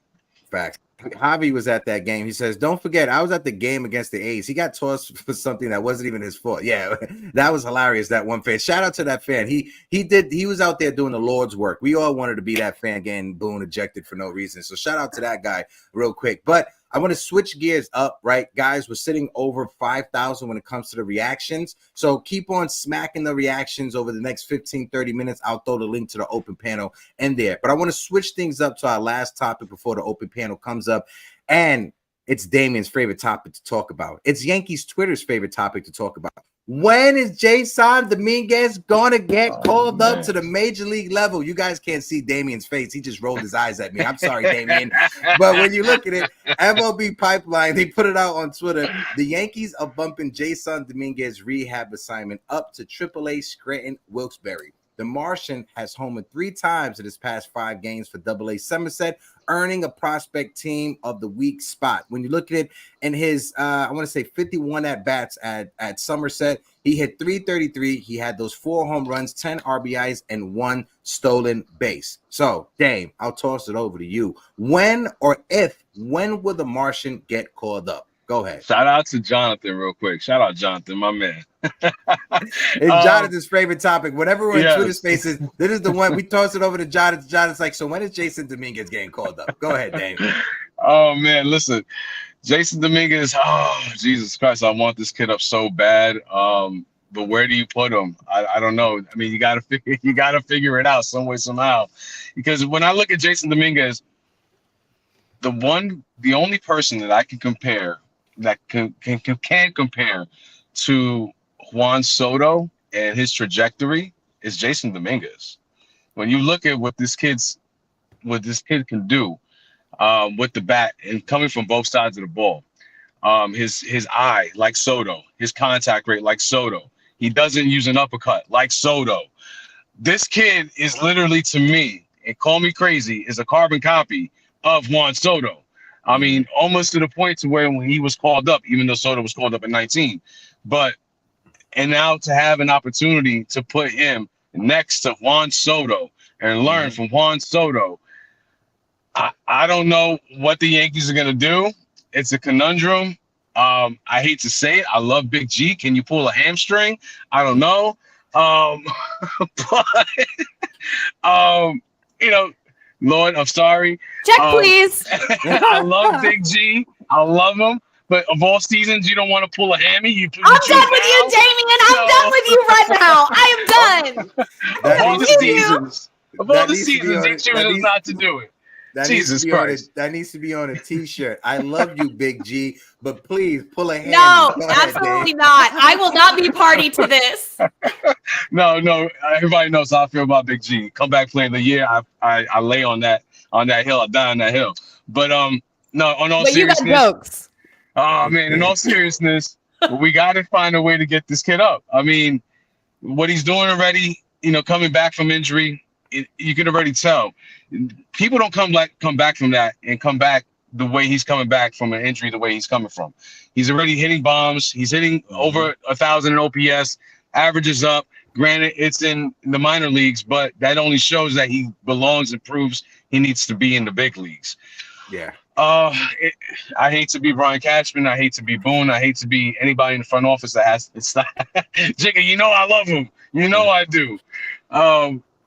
Facts. Javi was at that game. He says, don't forget, I was at the game against the A's. He got tossed for something that wasn't even his fault. Yeah, that was hilarious, that one fan. Shout out to that fan. He was out there doing the Lord's work. We all wanted to be that fan getting Boone ejected for no reason. So shout out to that guy real quick. But I want to switch gears up, right? Guys, we're sitting over 5,000 when it comes to the reactions. So keep on smacking the reactions over the next 15, 30 minutes. I'll throw the link to the open panel in there. But I want to switch things up to our last topic before the open panel comes up. And it's Damien's favorite topic to talk about. It's Yankees Twitter's favorite topic to talk about. When is Jason Dominguez gonna get called up to the major league level? You guys can't see Damien's face. He just rolled his eyes at me. I'm sorry, Damien. But when you look at it, MLB Pipeline, they put it out on Twitter. The Yankees are bumping Jason Dominguez rehab assignment up to AAA Scranton Wilkes-Barre. The Martian has homered 3 times in his past 5 games for AA Somerset, earning a prospect team of the week spot. When you look at it in his, I want to say 51 at-bats at Somerset, he hit .333. He had those 4 home runs, 10 RBIs, and 1 stolen base. So, Dame, I'll toss it over to you. When will the Martian get called up? Go ahead. Shout out to Jonathan real quick. Shout out Jonathan, my man. It's Jonathan's favorite topic. Whenever we're in Twitter Spaces, this is the one we toss it over to Jonathan. Jonathan's like, so when is Jason Dominguez getting called up? Go ahead, Dave. Oh man, listen, Jason Dominguez. Oh Jesus Christ, I want this kid up so bad. But where do you put him? I don't know. I mean, you gotta figure it out some way somehow. Because when I look at Jason Dominguez, the only person that I can compare that can compare to Juan Soto and his trajectory is Jason Dominguez. When you look at what this kid can do with the bat and coming from both sides of the ball, his eye like Soto, his contact rate like Soto. He doesn't use an uppercut like Soto. This kid is literally, to me, and call me crazy, is a carbon copy of Juan Soto. I mean, almost to the point to where when he was called up, even though Soto was called up at 19, and now to have an opportunity to put him next to Juan Soto and learn from Juan Soto, I don't know what the Yankees are going to do. It's a conundrum. I hate to say it. I love Big G. Can you pull a hamstring? I don't know. But, Lord, I'm sorry. Check, please. I love Big G. I love him. But of all seasons, you don't want to pull a hammy. I'm done with you, Damien. I'm done with you right now. I am done. Of all the seasons, he chooses not to do it. Jesus Christ. That needs to be on a T-shirt. I love you, Big G, but please pull a hammy. No, absolutely not. I will not be party to this. No. Everybody knows how I feel about Big G. Come back playing the year. I lay on that hill. I die on that hill. But no, on all seriousness. You got jokes. Oh man, in all seriousness, we got to find a way to get this kid up. I mean, what he's doing already, coming back from injury, you can already tell. People don't come back from that and come back the way he's coming back from an injury, the way he's coming from. He's already hitting bombs. He's hitting over 1,000 in OPS. Averages up. Granted, it's in the minor leagues, but that only shows that he belongs and proves he needs to be in the big leagues. Yeah. I hate to be Brian Cashman. I hate to be Boone. I hate to be anybody in the front office that has to stop. Jigga, I love him. I do.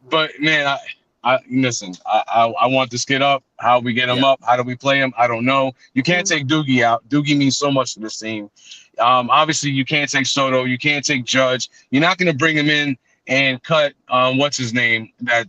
But man, I listen. I want this kid up. How we get him up? How do we play him? I don't know. You can't take Doogie out. Doogie means so much to this team. Obviously, you can't take Soto. You can't take Judge. You're not going to bring him in and cut what's his name, that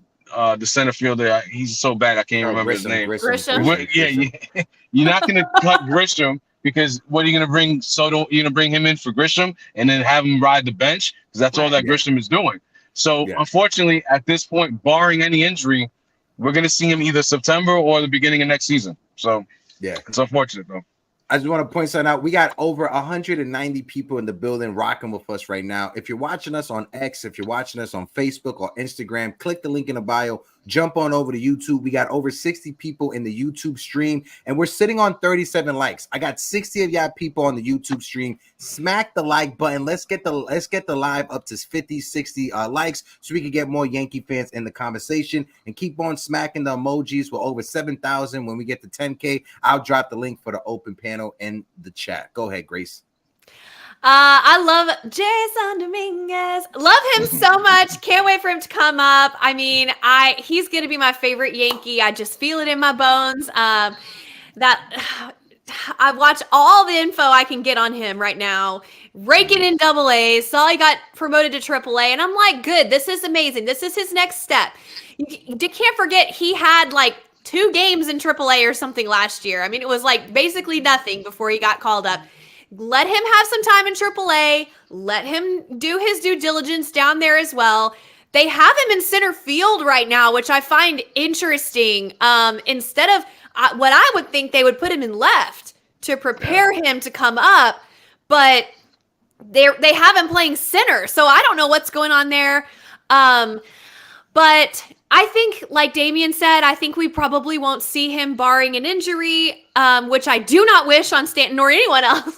the center fielder. He's so bad I can't remember his name. Grisham. Yeah. You're not going to cut Grisham because what are you going to bring Soto? You're going to bring him in for Grisham and then have him ride the bench because that's all that Grisham is doing. So unfortunately, at this point, barring any injury, we're going to see him either September or the beginning of next season. So it's unfortunate though. I just want to point something out. We got over 190 people in the building rocking with us right now. If you're watching us on X, if you're watching us on Facebook or Instagram, click the link in the bio. Jump on over to YouTube. We got over 60 people in the YouTube stream, and we're sitting on 37 likes. I got 60 of y'all people on the YouTube stream. Smack the like button. Let's get the live up to 50, 60 likes so we can get more Yankee fans in the conversation, and keep on smacking the emojis. We're over 7,000. When we get to 10K, I'll drop the link for the open panel in the chat. Go ahead, Grace. I love Jason Dominguez. Love him so much. Can't wait for him to come up. I mean, he's going to be my favorite Yankee. I just feel it in my bones. That I watch all the info I can get on him right now. Raking in AA. Saw he got promoted to AAA, and I'm like, good. This is amazing. This is his next step. You can't forget he had like 2 games in AAA or something last year. I mean, it was like basically nothing before he got called up. let him have some time in AAA. Let him do his due diligence down there as well. They have him in center field right now, which I find interesting. Instead of what I would think they would put him in left to prepare him to come up, but they have him playing center. So I don't know what's going on there. But I think, like Damian said, I think we probably won't see him barring an injury, which I do not wish on Stanton or anyone else,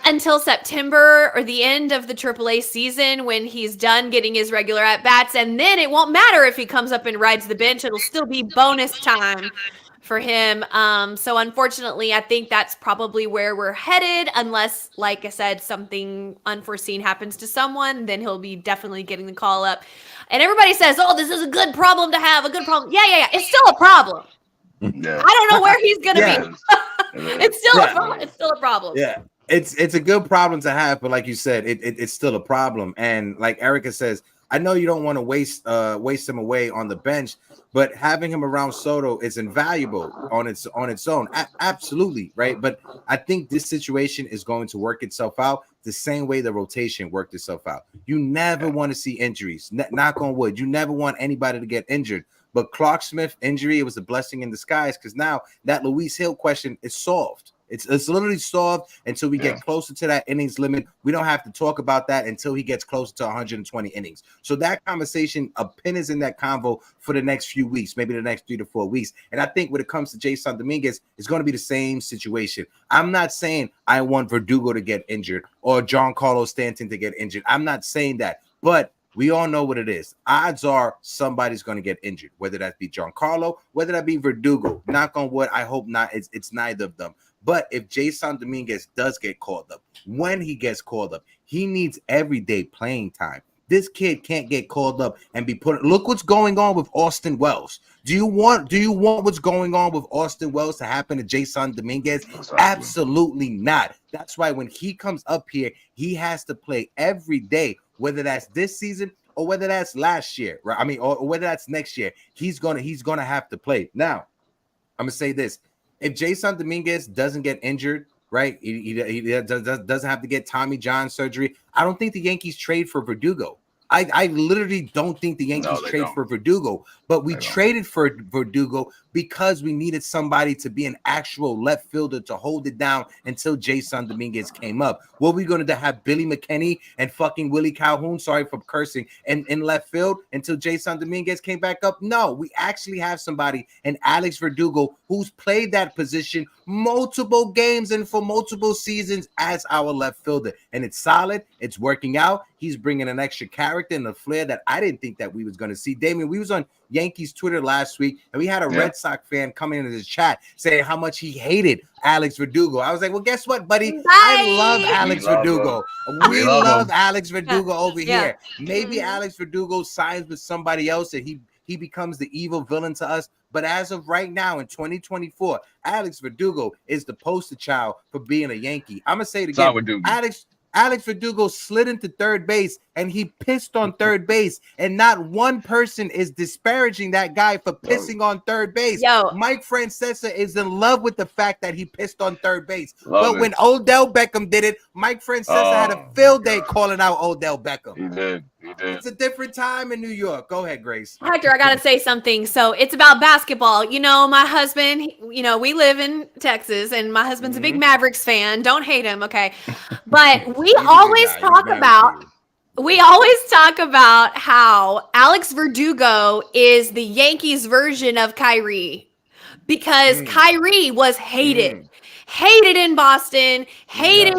until September or the end of the AAA season when he's done getting his regular at-bats. And then it won't matter if he comes up and rides the bench. It'll still be bonus time for him. So unfortunately, I think that's probably where we're headed, unless, like I said, something unforeseen happens to someone, then he'll be definitely getting the call up. And everybody says, oh, this is a good problem to have, a good problem. Yeah. It's still a problem. Yeah. I don't know where he's going to be. It's still a problem. Yeah. It's a good problem to have, but like you said, it's still a problem. And like Erica says, I know you don't want to waste him away on the bench, but having him around Soto is invaluable on its own. Absolutely, right? But I think this situation is going to work itself out the same way the rotation worked itself out. You never want to see injuries. Knock on wood. You never want anybody to get injured. But Clark Smith injury, it was a blessing in disguise because now that Luis Hill question is solved. It's literally solved until we get closer to that innings limit. We don't have to talk about that until he gets closer to 120 innings. So that conversation, a pin is in that convo for the next few weeks, maybe the next 3 to 4 weeks. And I think when it comes to Jason Dominguez, it's going to be the same situation. I'm not saying I want Verdugo to get injured or Giancarlo Stanton to get injured. I'm not saying that, but we all know what it is. Odds are somebody's going to get injured, whether that be Giancarlo, whether that be Verdugo. Knock on wood, I hope not. It's neither of them. But if Jason Dominguez does get called up, when he gets called up, he needs everyday playing time. This kid can't get called up and be put. Look what's going on with Austin Wells. Do you want what's going on with Austin Wells to happen to Jason Dominguez? Exactly. Absolutely not. That's why when he comes up here, he has to play every day, whether that's this season or whether that's last year, right? I mean, or whether that's next year. He's gonna have to play. Now, I'm gonna say this. If Jason Dominguez doesn't get injured, right, he doesn't have to get Tommy John surgery, I don't think the Yankees trade for Verdugo. I literally don't think the Yankees trade for Verdugo, but we traded for Verdugo because we needed somebody to be an actual left fielder to hold it down until Jason Dominguez came up. Were we going to have Billy McKinney and fucking Willie Calhoun, sorry for cursing, in left field until Jason Dominguez came back up? No, we actually have somebody in Alex Verdugo who's played that position multiple games and for multiple seasons as our left fielder. And it's solid. It's working out. He's bringing an extra character and a flair that I didn't think that we was going to see. Damien, we was on Yankees Twitter last week, and we had a Red Sox fan coming into the chat saying how much he hated Alex Verdugo. I was like, well, guess what, buddy? Bye. I love Alex Verdugo. We love Alex Verdugo over here. Maybe Alex Verdugo signs with somebody else and he becomes the evil villain to us. But as of right now in 2024, Alex Verdugo is the poster child for being a Yankee. I'm going to say it again. Alex Verdugo slid into third base and he pissed on third base, and not one person is disparaging that guy for pissing on third base. Mike Francesa is in love with the fact that he pissed on third base. But when Odell Beckham did it, Mike Francesa had a field day calling out Odell Beckham. He did. It's a different time in New York. Go ahead, Grace. Hector, I got to say something. So it's about basketball. You know, my husband, we live in Texas, and my husband's a big Mavericks fan. Don't hate him, okay? But we always talk about how Alex Verdugo is the Yankees version of Kyrie, because Kyrie was hated in Boston, hated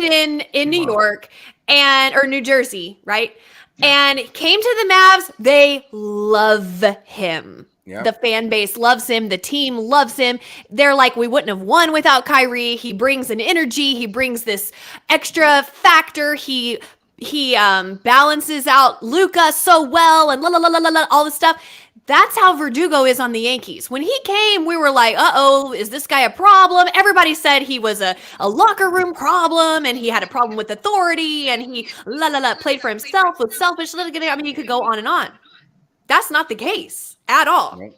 in New York or New Jersey, right? And came to the Mavs. They love him. Yep. The fan base loves him. The team loves him. They're like, we wouldn't have won without Kyrie. He brings an energy. He brings this extra factor. He balances out Luka so well and all this stuff. That's how Verdugo is on the Yankees. When he came, we were like, uh-oh, is this guy a problem? Everybody said he was a locker room problem, and he had a problem with authority, and he played for himself, was selfish. I mean, you could go on and on. That's not the case at all. Right.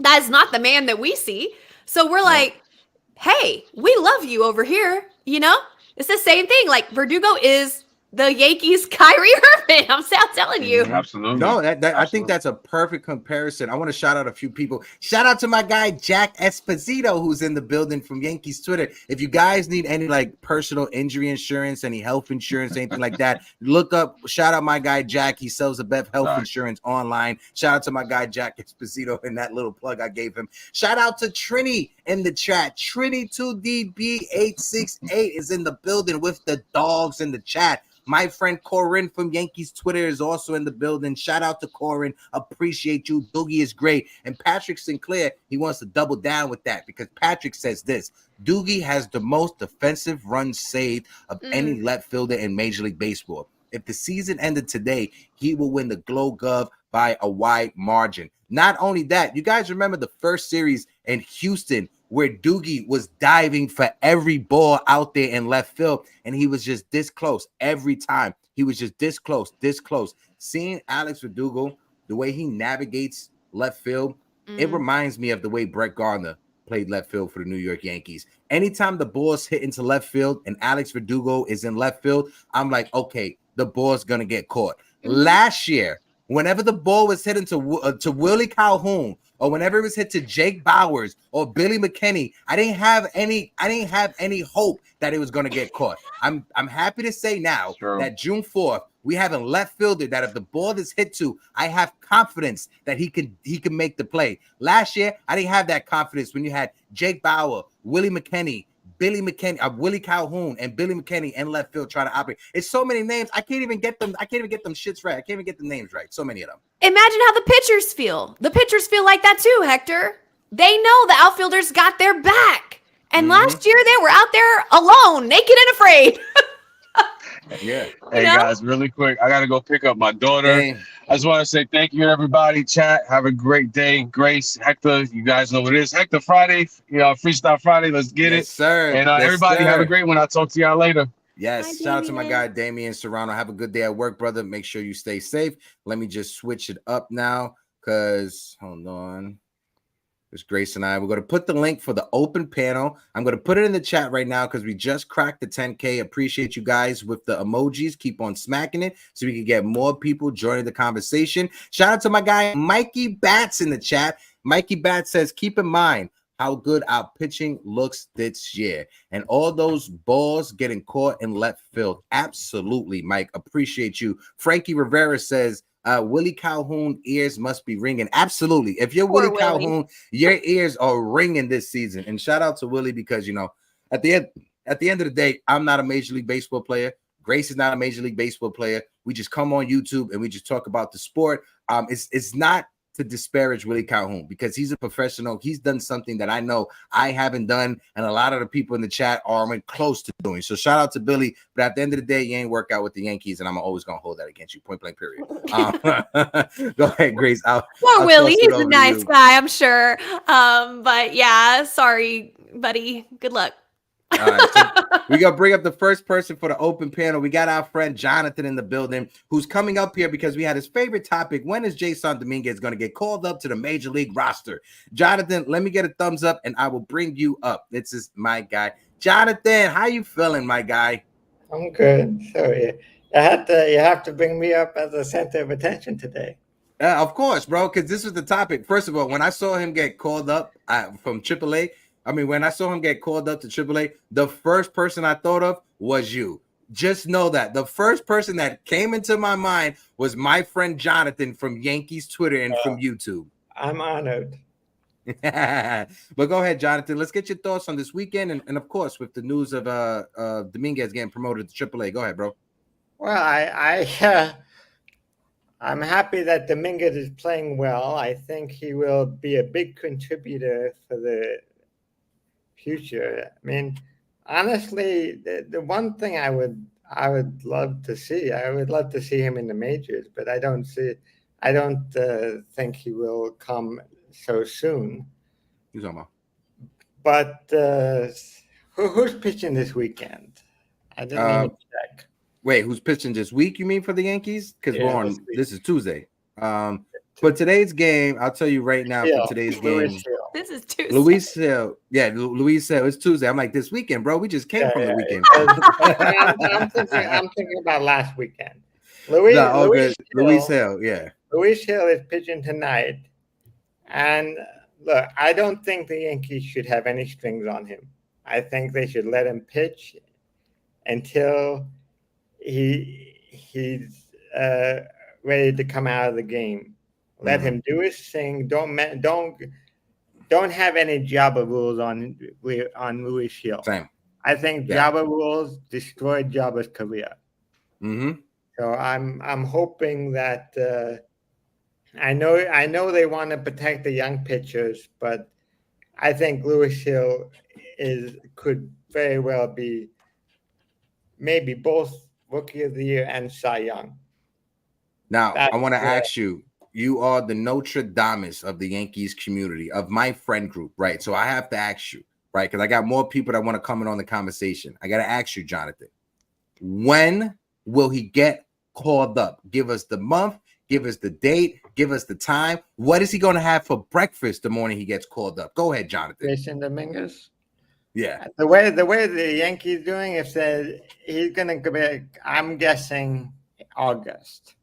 That is not the man that we see. So we're like, hey, we love you over here. You know, it's the same thing. Like Verdugo is the Yankees Kyrie Irving. I'm telling you. Absolutely. No, I think that's a perfect comparison. I want to shout out a few people. Shout out to my guy Jack Esposito, who's in the building from Yankees Twitter. If you guys need any like personal injury insurance, any health insurance, anything like that, look up. Shout out my guy Jack. He sells the best health insurance online. Shout out to my guy Jack Esposito and that little plug I gave him. Shout out to Trini in the chat. Trini2DB868 is in the building with the dogs in the chat. My friend Corin from Yankees Twitter is also in the building. Shout out to Corin. Appreciate you. Doogie is great. And Patrick Sinclair, he wants to double down with that because Patrick says this. Doogie has the most defensive runs saved of any left fielder in Major League Baseball. If the season ended today, he will win the Glow Glove by a wide margin. Not only that, you guys remember the first series in Houston where Doogie was diving for every ball out there in left field, and he was just this close every time. He was just this close. Seeing Alex Verdugo, the way he navigates left field, it reminds me of the way Brett Gardner played left field for the New York Yankees. Anytime the ball's hit into left field and Alex Verdugo is in left field, I'm like, okay, the ball's going to get caught. Last year, whenever the ball was hit into Willie Calhoun, or whenever it was hit to Jake Bowers or Billy McKinney, I didn't have any hope that it was going to get caught. I'm happy to say now that June 4th, we have a left fielder that if the ball is hit to, I have confidence that he can make the play. Last year, I didn't have that confidence when you had Jake Bauer, Willie McKinney, Willie Calhoun, and Billy McKinney in left field trying to operate. It's so many names. I can't even get them shits right. I can't even get the names right. So many of them. Imagine how the pitchers feel. The pitchers feel like that too, Hector. They know the outfielders got their back. And last year they were out there alone, naked and afraid. Yeah. Hey, guys, really quick, I got to go pick up my daughter. Dang. I just want to say thank you, everybody. Chat, have a great day. Grace, Hector, you guys know what it is. Hector Friday, Freestyle Friday. Let's get it. Sir. And everybody have a great one. I'll talk to y'all later. Yes. Hi, shout out to my guy, Damian Serrano. Have a good day at work, brother. Make sure you stay safe. Let me just switch it up now because, hold on. There's Grace and I. We're going to put the link for the open panel. I'm going to put it in the chat right now because we just cracked the 10K. Appreciate you guys with the emojis. Keep on smacking it so we can get more people joining the conversation. Shout out to my guy, Mikey Bats in the chat. Mikey Bats says, keep in mind how good our pitching looks this year. And all those balls getting caught in left field. Absolutely, Mike. Appreciate you. Frankie Rivera says, Willie Calhoun ears must be ringing. Absolutely. If you're Willie Calhoun, your ears are ringing this season. And shout out to Willie because, at the end of the day, I'm not a Major League Baseball player. Grace is not a Major League Baseball player. We just come on YouTube and we just talk about the sport. It's not to disparage Willie Calhoun because he's a professional. He's done something that I know I haven't done, and a lot of the people in the chat aren't close to doing. So shout out to Billy. But at the end of the day, you ain't work out with the Yankees, and I'm always gonna hold that against you. Point blank. Period. Go ahead, Grace. I'll Willie. He's a nice guy, I'm sure. But yeah, sorry, buddy. Good luck. All right, so we gonna bring up the first person for the open panel. We got our friend Jonathan in the building, who's coming up here because we had his favorite topic. When is Jason Dominguez going to get called up to the Major League roster? Jonathan, let me get a thumbs up, and I will bring you up. This is my guy, Jonathan. How you feeling, my guy? I'm good. Sorry, you have to bring me up as a center of attention today. Of course, bro, because this was the topic. First of all, when I saw him get called up from AAA. When I saw him get called up to AAA, the first person I thought of was you. Just know that. The first person that came into my mind was my friend Jonathan from Yankees Twitter and from YouTube. I'm honored. But go ahead, Jonathan. Let's get your thoughts on this weekend. And of course, with the news of Dominguez getting promoted to AAA. Go ahead, bro. Well, I'm happy that Dominguez is playing well. I think he will be a big contributor for the future. Honestly, the one thing I would love to see, him in the majors, but I don't think he will come so soon. Who's on? But who's pitching this weekend? I didn't even check. Wait, who's pitching this week? You mean for the Yankees? Because this is Tuesday. For today's game, I'll tell you right now. For today's game, This is Tuesday. Luis Hill. Yeah, Luis Hill. It's Tuesday. I'm like, this weekend, bro. We just came from the weekend. I'm thinking about last weekend. Luis Hill. Yeah. Luis Hill is pitching tonight. And look, I don't think the Yankees should have any strings on him. I think they should let him pitch until he's ready to come out of the game. Let him do his thing. Don't have any Jabba rules on Luis Hill. Same. I think Jabba rules destroyed Jabba's career. Mm-hmm. So I'm hoping that I know they want to protect the young pitchers, but I think Luis Hill could very well be maybe both Rookie of the Year and Cy Young. Now, I want to ask you, you are the Notre Damus of the Yankees community, of my friend group, right? So I have to ask you, right? Because I got more people that want to come in on the conversation. I got to ask you, Jonathan, when will he get called up? Give us the month, give us the date, give us the time. What is he going to have for breakfast the morning he gets called up? Go ahead, Jonathan. Jason Dominguez. Yeah. The way the Yankees doing, if he's going to be, I'm guessing August.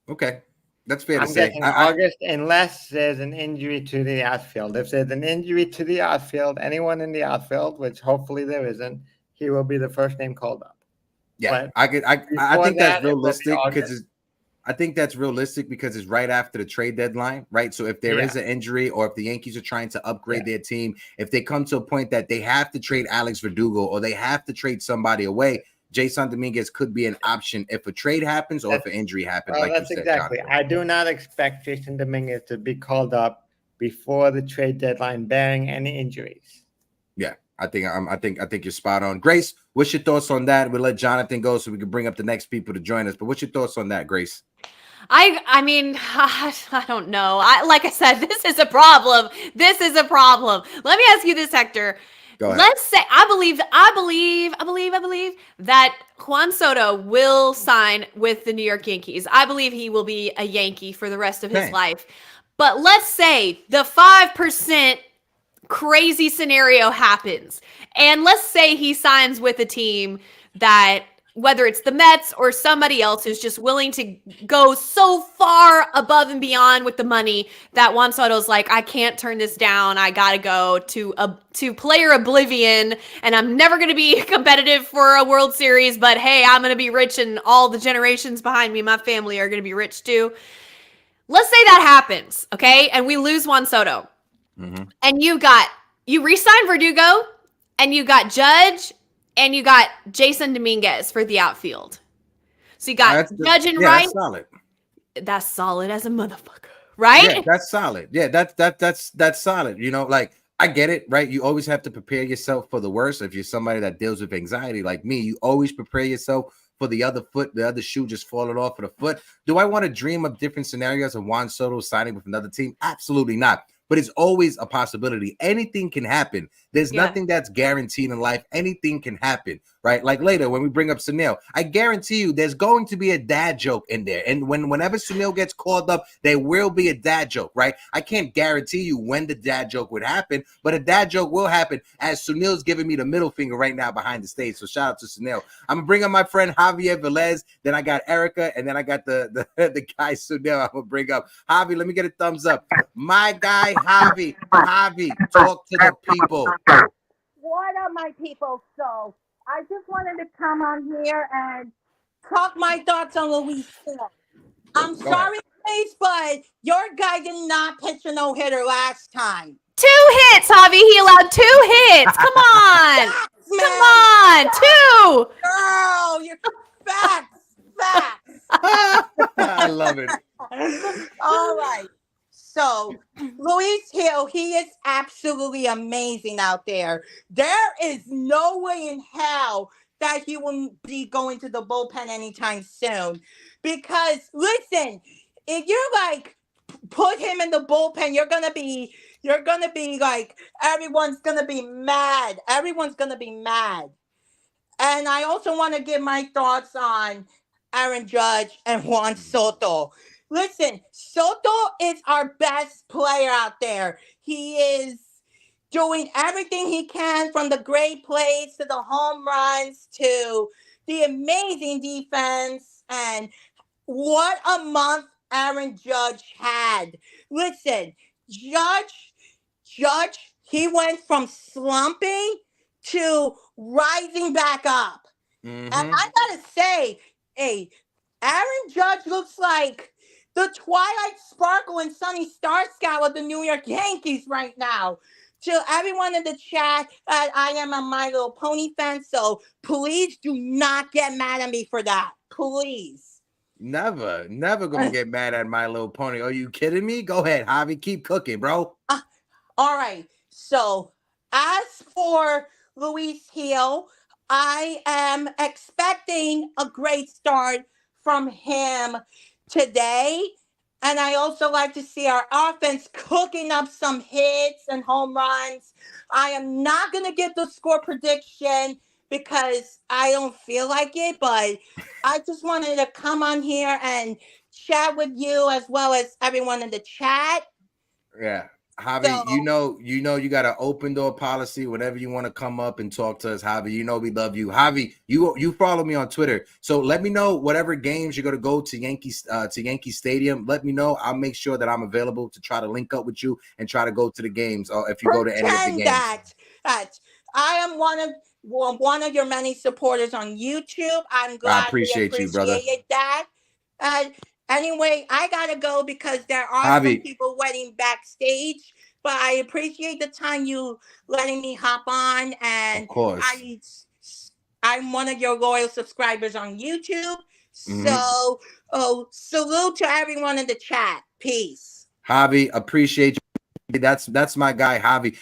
Okay. That's fair to I'm say. guessing August, unless there's an injury to the outfield. If there's an injury to the outfield, anyone in the outfield, which hopefully there isn't, he will be the first name called up. Yeah, but I think that's realistic because I think that's realistic because it's right after the trade deadline, right? So if there is an injury or if the Yankees are trying to upgrade their team, if they come to a point that they have to trade Alex Verdugo or they have to trade somebody away, Jason Dominguez could be an option if a trade happens or if an injury happens. Well, like that's you said, exactly. Jonathan. I do not expect Jason Dominguez to be called up before the trade deadline, bearing any injuries. Yeah, I think you're spot on. Grace, what's your thoughts on that? We'll let Jonathan go so we can bring up the next people to join us. But what's your thoughts on that, Grace? I mean, I don't know. Like I said, this is a problem. This is a problem. Let me ask you this, Hector. Go ahead. Let's say I believe that Juan Soto will sign with the New York Yankees. I believe he will be a Yankee for the rest of his life. But let's say the 5% crazy scenario happens. And let's say he signs with a team that, whether it's the Mets or somebody else, is just willing to go so far above and beyond with the money that Juan Soto's like, I can't turn this down. I got to go to player oblivion, and I'm never going to be competitive for a World Series, but hey, I'm going to be rich, and all the generations behind me, my family, are going to be rich too. Let's say that happens, okay? And we lose Juan Soto. Mm-hmm. And you re-sign Verdugo, and you got Judge, and you got Jason Dominguez for the outfield. So you got Judge and Wright. That's solid. That's solid as a motherfucker, right? Yeah, that's solid. Yeah, that's solid. You know, like, I get it, right? You always have to prepare yourself for the worst. If you're somebody that deals with anxiety like me, you always prepare yourself for the other shoe just falling off of the foot. Do I want to dream of different scenarios of Juan Soto signing with another team? Absolutely not. But it's always a possibility. Anything can happen. There's nothing that's guaranteed in life. Anything can happen, right? Like later when we bring up Sunil, I guarantee you there's going to be a dad joke in there. And whenever Sunil gets called up, there will be a dad joke, right? I can't guarantee you when the dad joke would happen, but a dad joke will happen, as Sunil's giving me the middle finger right now behind the stage. So shout out to Sunil. I'm going to bring up my friend Javier Velez. Then I got Erica. And then I got the guy Sunil I'm going to bring up. Javi, let me get a thumbs up. My guy, Javi, talk to the people. What are my people? So I just wanted to come on here and talk my thoughts on Luis Hill. I'm sorry, Grace, but your guy did not pitch a no-hitter last time. 2 hits, Javi. He allowed 2 hits. Come on. Come on. 2. Girl, you're facts. I love it. All right. So, Luis Hill, he is absolutely amazing out there. There is no way in hell that he will be going to the bullpen anytime soon. Because, listen, if you're like, put him in the bullpen, you're gonna be like, everyone's gonna be mad. Everyone's gonna be mad. And I also want to give my thoughts on Aaron Judge and Juan Soto. Listen, Soto is our best player out there. He is doing everything he can, from the great plays to the home runs to the amazing defense. And what a month Aaron Judge had. Listen, Judge, he went from slumping to rising back up. And I gotta say, hey, Aaron Judge looks like the Twilight Sparkle and Sunny Star Scout of the New York Yankees right now. To everyone in the chat, I am a My Little Pony fan, so please do not get mad at me for that. Please. Never gonna get mad at My Little Pony. Are you kidding me? Go ahead, Javi. Keep cooking, bro. All right. So, as for Luis Hill, I am expecting a great start from him today. And I also like to see our offense cooking up some hits and home runs. I am not going to give the score prediction because I don't feel like it, but I just wanted to come on here and chat with you as well as everyone in the chat. Yeah. Javi, you got an open door policy. Whenever you want to come up and talk to us, Javi, we love you. Javi, you follow me on Twitter, so let me know whatever games you're gonna go to Yankee Stadium. Let me know. I'll make sure that I'm available to try to link up with you and try to go to the games. Or if you go to any of the games, that I am one of your many supporters on YouTube. I'm glad I appreciate you, brother. That. Anyway, I gotta go because there are some people waiting backstage. But I appreciate the time you letting me hop on, and of course, I'm one of your loyal subscribers on YouTube. So, salute to everyone in the chat. Peace. Javi, appreciate you. That's my guy, Javi.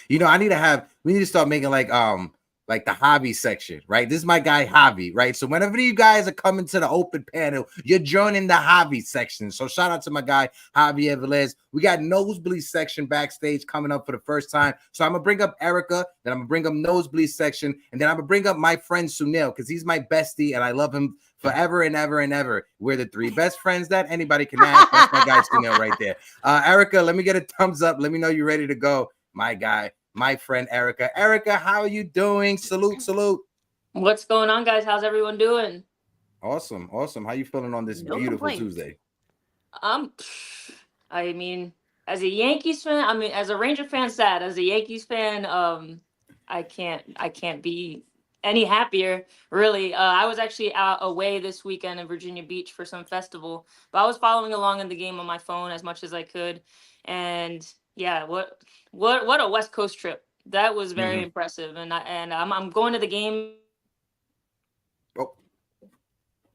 We need to start making like the hobby section, right? This is my guy, Javi, right? So whenever you guys are coming to the open panel, you're joining the hobby section. So shout out to my guy, Javier Velez. We got nosebleed section backstage coming up for the first time. So I'm going to bring up Erica, then I'm going to bring up nosebleed section, and then I'm going to bring up my friend Sunil, because he's my bestie, and I love him forever and ever and ever. We're the three best friends that anybody can have. That's my guy, Sunil, right there. Erica, let me get a thumbs up. Let me know you're ready to go, my guy. My friend Erica. Erica, how are you doing? Salute. What's going on, guys? How's everyone doing? Awesome. How you feeling on this beautiful Tuesday? I mean, as a Yankees fan, as a Ranger fan, sad. As a Yankees fan, I can't be any happier, really. I was actually away this weekend in Virginia Beach for some festival, but I was following along in the game on my phone as much as I could, and yeah, what a West Coast trip. That was very impressive, and I'm going to the game. Oh,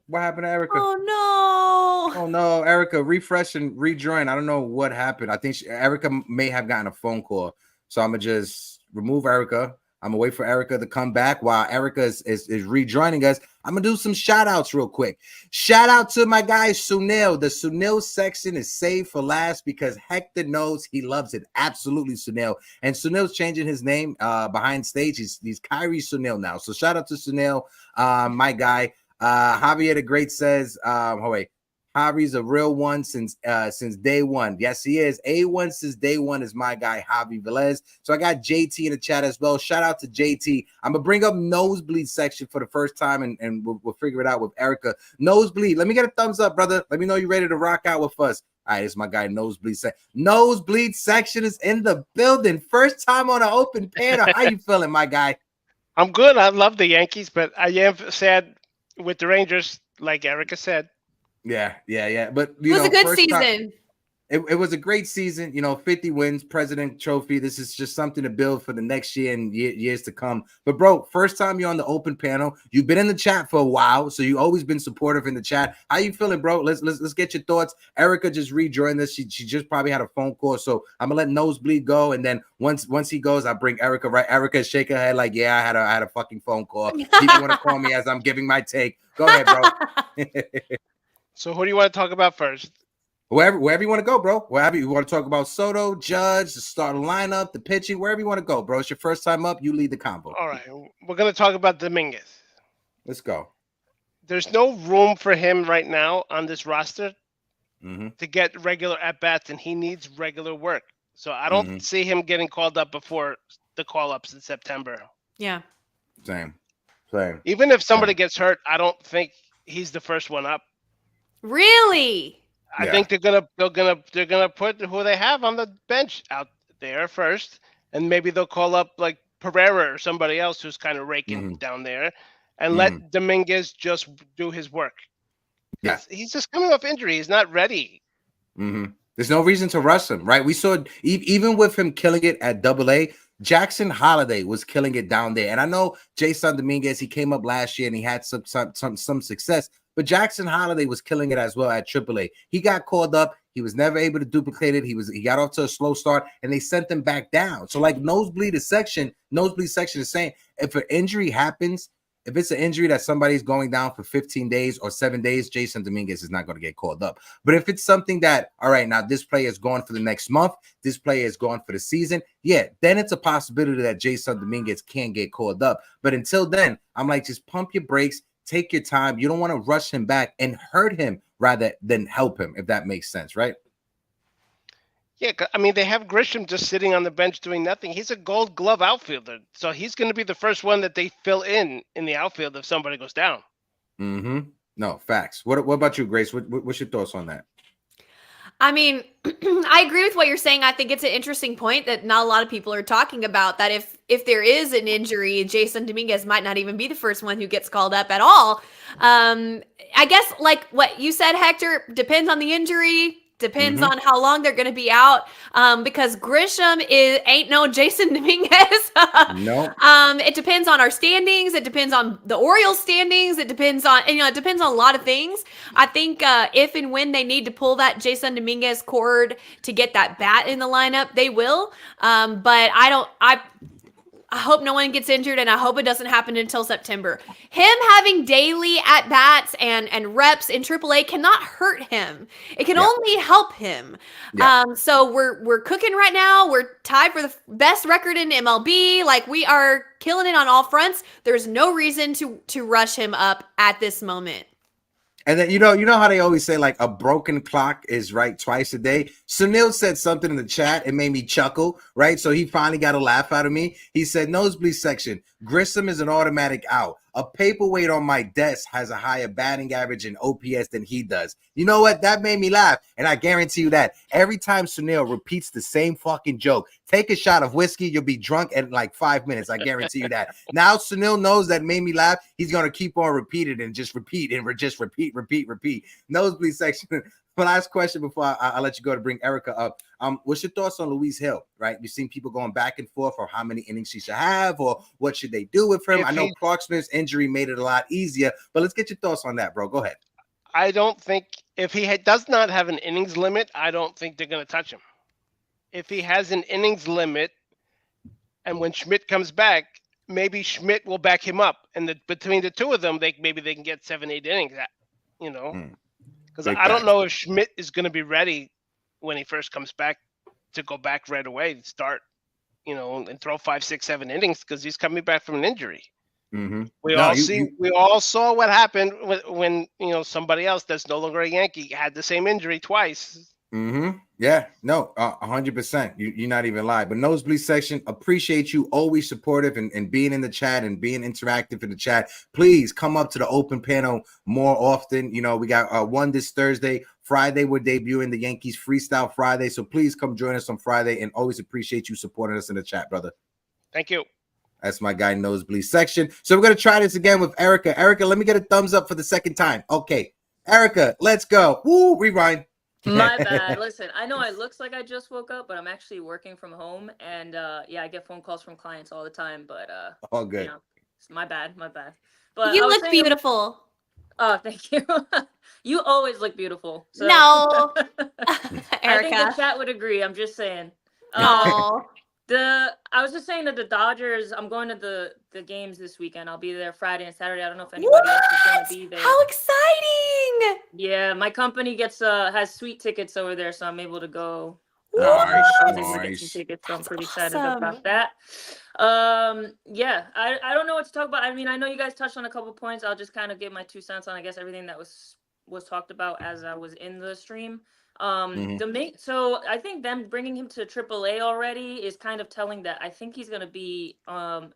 what happened to Erica? Oh no, Erica, refresh and rejoin. I don't know what happened. I think Erica may have gotten a phone call, so I'm gonna just remove Erica. I'm gonna wait for Erica to come back while Erica is rejoining us. I'm gonna do some shout outs real quick. Shout out to my guy Sunil. The Sunil section is saved for last because Hector knows he loves it. Absolutely, Sunil. And Sunil's changing his name behind stage. He's Kyrie Sunil now. So shout out to Sunil, my guy. Javier the Great says, Javi's a real one since day one. Yes, he is. A1 since day one is my guy, Javi Velez. So I got JT in the chat as well. Shout out to JT. I'm going to bring up Nosebleed section for the first time, and we'll figure it out with Erica. Nosebleed, let me get a thumbs up, brother. Let me know you're ready to rock out with us. All right, it's my guy, Nosebleed section. Nosebleed section is in the building. First time on an open panel. How you feeling, my guy? I'm good. I love the Yankees, but I am sad with the Rangers, like Erica said. Yeah. But it was a good season. It was a great season. 50 wins, President Trophy. This is just something to build for the next year and years to come. But bro, first time you're on the open panel. You've been in the chat for a while, so you've always been supportive in the chat. How you feeling, bro? Let's get your thoughts. Erica just rejoined us. She just probably had a phone call, so I'm gonna let Nosebleed go, and then once he goes, I'll bring Erica. Right? Erica shake her head like, yeah, I had a fucking phone call. People want to call me as I'm giving my take. Go ahead, bro. So who do you want to talk about first? Wherever you want to go, bro. Wherever you want to talk about Soto, Judge, the starting lineup, the pitching, wherever you want to go, bro. It's your first time up. You lead the combo. All right. We're going to talk about Dominguez. Let's go. There's no room for him right now on this roster to get regular at-bats, and he needs regular work. So I don't see him getting called up before the call-ups in September. Yeah. Same. Even if somebody gets hurt, I don't think he's the first one up. Really? I think they're gonna put who they have on the bench out there first, and maybe they'll call up like Pereira or somebody else who's kind of raking down there, and let Dominguez just do his work. Yeah, he's just coming off injury. He's not ready. There's no reason to rush him, right? We saw even with him killing it at AA, Jackson Holiday was killing it down there. And I know Jason Dominguez, he came up last year and he had some success, but Jackson Holiday was killing it as well at AAA. He got called up. He was never able to duplicate it. He got off to a slow start and they sent him back down. So like nosebleed section is saying if an injury happens, if it's an injury that somebody's going down for 15 days or 7 days, Jason Dominguez is not going to get called up. But if it's something that, all right, now this player is gone for the next month, this player is gone for the season, yeah, then it's a possibility that Jason Dominguez can get called up. But until then, I'm like, just pump your brakes, take your time. You don't want to rush him back and hurt him rather than help him, if that makes sense, right? Yeah, I mean, they have Grisham just sitting on the bench doing nothing. He's a Gold Glove outfielder, so he's going to be the first one that they fill in the outfield if somebody goes down. No, facts. What about you, Grace? What's your thoughts on that? I mean, I agree with what you're saying. I think it's an interesting point that not a lot of people are talking about, that if there is an injury, Jason Dominguez might not even be the first one who gets called up at all. I guess like what you said, Hector, depends on the injury. Depends on how long they're going to be out, because Grisham ain't no Jason Dominguez. No. It depends on our standings. It depends on the Orioles standings. It depends on, it depends on a lot of things. I think if and when they need to pull that Jason Dominguez cord to get that bat in the lineup, they will. But I hope no one gets injured, and I hope it doesn't happen until September. Him having daily at-bats and reps in AAA cannot hurt him. It can only help him. So we're cooking right now. We're tied for the best record in MLB. Like, we are killing it on all fronts. There's no reason to rush him up at this moment. And then you know how they always say like a broken clock is right twice a day. Sunil said something in the chat. It made me chuckle, right? So he finally got a laugh out of me. He said, nosebleed section, Grissom is an automatic out. A paperweight on my desk has a higher batting average and OPS than he does. You know what? That made me laugh. And I guarantee you that every time Sunil repeats the same fucking joke, take a shot of whiskey, you'll be drunk in like 5 minutes. I guarantee you that. Now Sunil knows that made me laugh. He's going to keep on repeating and just repeat and just repeat. Nosebleed section. Last question before I let you go to bring Erica up. What's your thoughts on Luis Hill, right? You've seen people going back and forth on how many innings he should have or what should they do with him. I know Clark Smith's injury made it a lot easier, but let's get your thoughts on that, bro. Go ahead. I don't think if he does not have an innings limit, I don't think they're going to touch him. If he has an innings limit and when Schmidt comes back, maybe Schmidt will back him up. And between the two of them, maybe they can get 7-8 innings, Because I don't know if Schmidt is going to be ready when he first comes back to go back right away and start, and throw 5, 6, 7 innings because he's coming back from an injury. We all saw what happened when somebody else that's no longer a Yankee had the same injury twice. Yeah, no, 100%. You're not even lying. But nosebleed section, appreciate you, always supportive and being in the chat and being interactive in the chat. Please come up to the open panel more often. We got one this Thursday. Friday, we're debuting the Yankees Freestyle Friday. So please come join us on Friday, and always appreciate you supporting us in the chat, brother. Thank you. That's my guy, nosebleed section. So we're going to try this again with Erica. Erica, let me get a thumbs up for the second time. Okay, Erica, let's go. Woo, rewind. My bad. Listen, I know it looks like I just woke up, but I'm actually working from home, and I get phone calls from clients all the time. But all good. It's my bad. But You look beautiful. Oh, thank you. You always look beautiful. So. No, Erica. Erica. I think the chat would agree. I'm just saying. No. I was just saying that the Dodgers, I'm going to the games this weekend. I'll be there Friday and Saturday. I don't know if anybody else is going to be there. How exciting! Yeah, my company has sweet tickets over there, so I'm able to go. Nice. Tickets, so I'm pretty excited about that. I don't know what to talk about. I mean, I know you guys touched on a couple points. I'll just kind of give my 2 cents on, I guess, everything that was was talked about as I was in the stream. Mhm. So I think them bringing him to AAA already is kind of telling that I think he's going to be on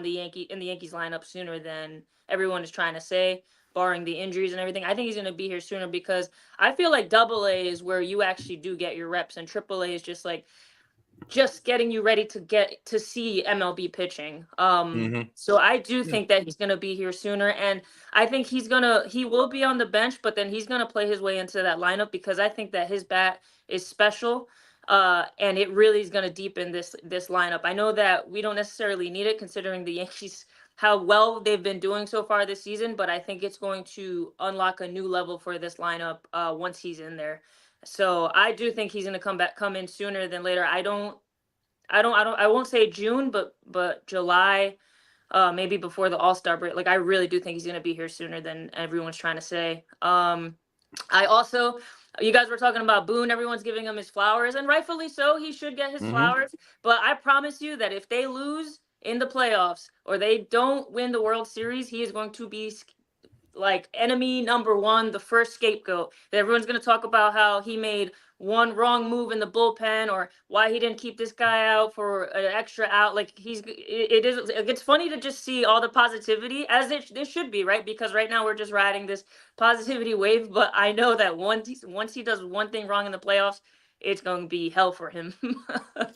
the Yankees lineup sooner than everyone is trying to say, barring the injuries and everything. I think he's going to be here sooner because I feel like AA is where you actually do get your reps, and AAA is just like just getting you ready to get to see MLB pitching. Mhm. So I do Yeah. think that he's gonna be here sooner, and I think he will be on the bench, but then he's gonna play his way into that lineup because I think that his bat is special, and it really is gonna deepen this lineup. I know that we don't necessarily need it considering the Yankees how well they've been doing so far this season, but I think it's going to unlock a new level for this lineup once he's in there. So I do think he's gonna come in sooner than later. I won't say June, but July, maybe before the All-Star break. Like I really do think he's gonna be here sooner than everyone's trying to say. I also, you guys were talking about Boone. Everyone's giving him his flowers, and rightfully so. He should get his Mhm. flowers. But I promise you that if they lose in the playoffs or they don't win the World Series, he is going to be like enemy number one, the first scapegoat. That everyone's going to talk about how he made one wrong move in the bullpen or why he didn't keep this guy out for an extra out. Like it's funny to just see all the positivity as it should be, right? Because right now we're just riding this positivity wave, but I know that once he does one thing wrong in the playoffs, it's going to be hell for him.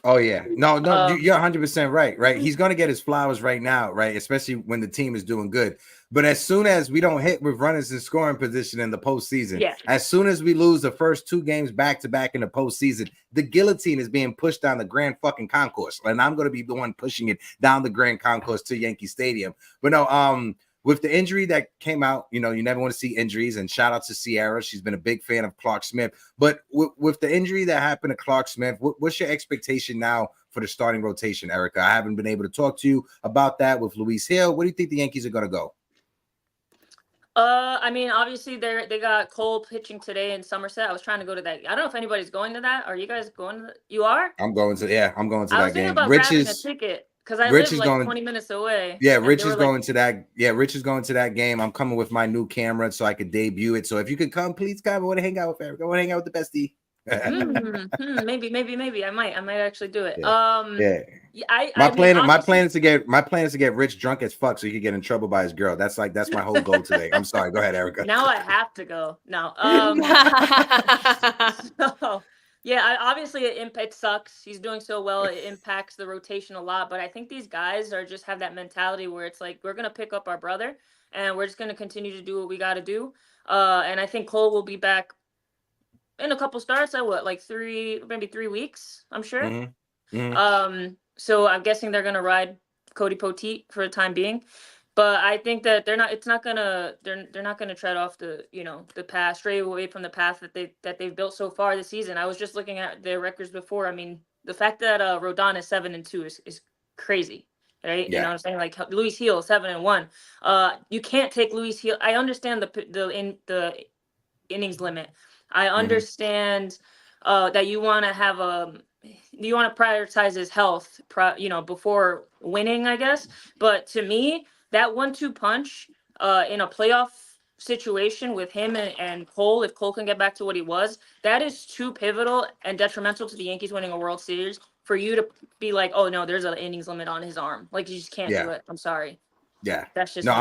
Oh yeah, no, um, you're 100% right. Right, he's gonna get his flowers right now, right? Especially when the team is doing good. But as soon as we don't hit with runners in scoring position in the postseason, yeah. as soon as we lose the first 2 games back to back in the postseason, the guillotine is being pushed down the Grand fucking Concourse, and I'm gonna be the one pushing it down the Grand Concourse to Yankee Stadium. But no, with the injury that came out, you never want to see injuries. And shout out to Sierra. She's been a big fan of Clark Smith. But with the injury that happened to Clark Smith, what's your expectation now for the starting rotation, Erica? I haven't been able to talk to you about that with Luis Hill. What do you think the Yankees are going to go? I mean, obviously they got Cole pitching today in Somerset. I was trying to go to that. I don't know if anybody's going to that. Are you guys going to You are? I'm going to I was that thinking game. about grabbing a ticket because I Rich live is like going. 20 minutes away. Yeah, And Rich they is were like, going to that. Yeah, Rich is going to that game. I'm coming with my new camera so I could debut it. So if you could come, please come. I want to hang out with Erica. I want to hang out with the bestie. maybe I might actually do it. Yeah. I mean, My obviously, plan is to get Rich drunk as fuck so he could get in trouble by his girl. That's my whole goal today. I'm sorry. Go ahead, Erica. now I have to go. No. So, yeah, obviously it sucks. He's doing so well. It impacts the rotation a lot. But I think these guys are just have that mentality where it's like we're gonna pick up our brother and we're just gonna continue to do what we got to do. And I think Cole will be back in a couple starts. Like 3 weeks? I'm sure. Mm-hmm. Mm-hmm. So I'm guessing they're gonna ride Cody Poteet for the time being. But I think that they're not gonna tread off the path, stray away from the path that they've built so far this season. I was just looking at their records before. I mean, the fact that Rodon is 7-2 is crazy, right? Yeah. You know what I'm saying? Like Luis Hill 7-1. You can't take Luis Hill. I understand the innings limit. I understand that you want to prioritize his health, before winning, I guess. But to me, that 1-2 punch in a playoff situation with him and Cole, if Cole can get back to what he was, that is too pivotal and detrimental to the Yankees winning a World Series for you to be like, oh no, there's an innings limit on his arm. Like you just can't do it. I'm sorry. Yeah. That's just no.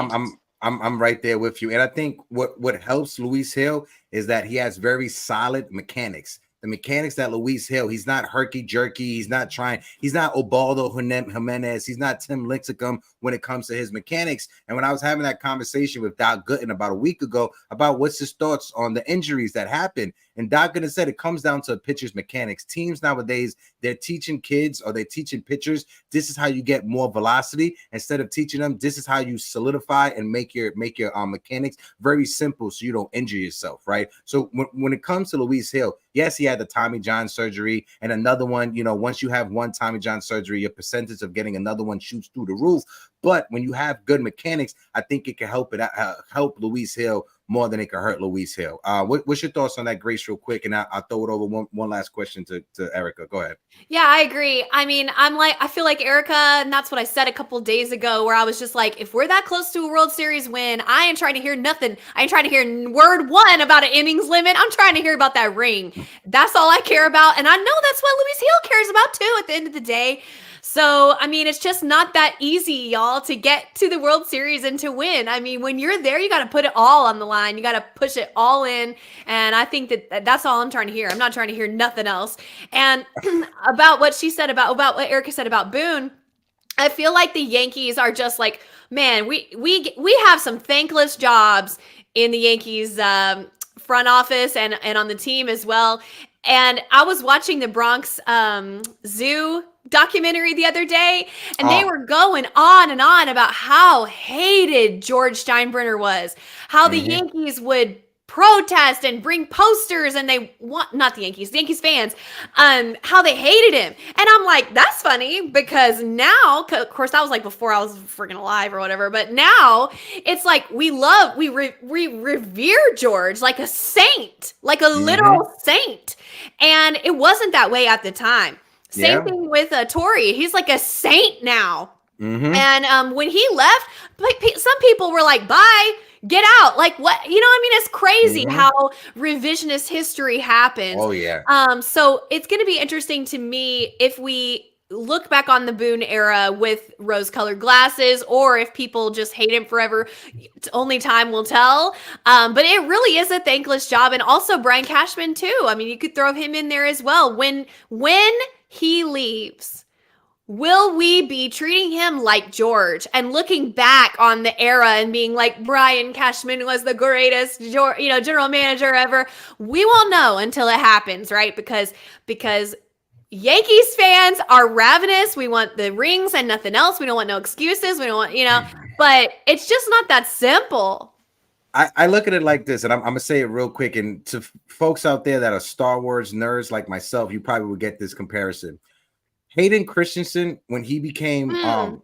I'm right there with you, and I think what helps Luis Hill is that he has very solid mechanics. The mechanics that Luis Hill, he's not herky jerky. He's not Ubaldo Jimenez. He's not Tim Lincecum when it comes to his mechanics. And when I was having that conversation with Doc Gooden about a week ago about what's his thoughts on the injuries that happened, and Doc Gooden said it comes down to a pitcher's mechanics. Teams nowadays, they're teaching kids or they're teaching pitchers, this is how you get more velocity, instead of teaching them this is how you solidify and make your mechanics very simple so you don't injure yourself, right? So when it comes to Luis Hill, yes, he had the Tommy John surgery and another one. Once you have one Tommy John surgery, your percentage of getting another one shoots through the roof. But when you have good mechanics, I think it can help Luis Hill more than it can hurt Luis Hill. What's your thoughts on that, Grace, real quick? And I'll throw it over one last question to Erica. Go ahead. Yeah, I agree. I mean, I feel like Erica, and that's what I said a couple days ago, where I was just like, if we're that close to a World Series win, I ain't trying to hear nothing. I ain't trying to hear word one about an innings limit. I'm trying to hear about that ring. That's all I care about. And I know that's what Luis Hill cares about too at the end of the day. So, I mean, it's just not that easy, y'all, to get to the World Series and to win. I mean, when you're there, you got to put it all on the line. You got to push it all in. And I think that's all I'm trying to hear. I'm not trying to hear nothing else. And about what she said about what Erica said about Boone, I feel like the Yankees are just like, man, we have some thankless jobs in the Yankees front office and on the team as well. And I was watching the Bronx Zoo documentary the other day, and they were going on and on about how hated George Steinbrenner was, how the Yankees would protest and bring posters, and they want, not the Yankees fans, how they hated him. And I'm like, that's funny, because now, of course, that was like before I was freaking alive or whatever, but now it's like we revere George like a saint, like a literal saint. And it wasn't that way at the time. Same thing with Torrey. He's like a saint now. And when he left, some people were like, bye, get out. Like, what? You know what I mean? It's crazy how revisionist history happens. Oh, yeah. So it's going to be interesting to me if we look back on the Boone era with rose-colored glasses, or if people just hate him forever. Only time will tell. But it really is a thankless job. And also Brian Cashman, too. I mean, you could throw him in there as well. When he leaves, will we be treating him like George and looking back on the era and being like, Brian Cashman was the greatest, general manager ever? We won't know until it happens, right? Because Yankees fans are ravenous. We want the rings and nothing else. We don't want no excuses. We don't want, but it's just not that simple. I look at it like this, and I'm going to say it real quick. And to folks out there that are Star Wars nerds like myself, you probably will get this comparison. Hayden Christensen, when he became Anakin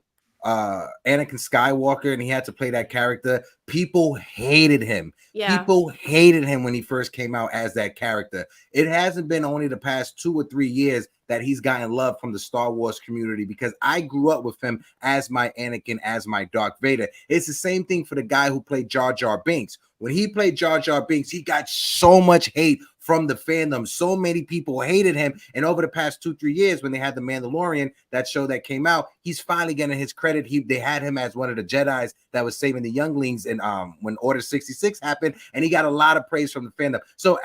Skywalker and he had to play that character, people hated him. Yeah. People hated him when he first came out as that character. It hasn't been only the past 2 or 3 years that he's gotten love from the Star Wars community, because I grew up with him as my Anakin, as my Darth Vader. It's the same thing for the guy who played Jar Jar Binks. When he played Jar Jar Binks, he got so much hate from the fandom. So many people hated him. And over the past 2-3 years, when they had the Mandalorian, that show that came out, he's finally getting his credit. They had him as one of the Jedis that was saving the younglings, and when Order 66 happened, and he got a lot of praise from the fandom. So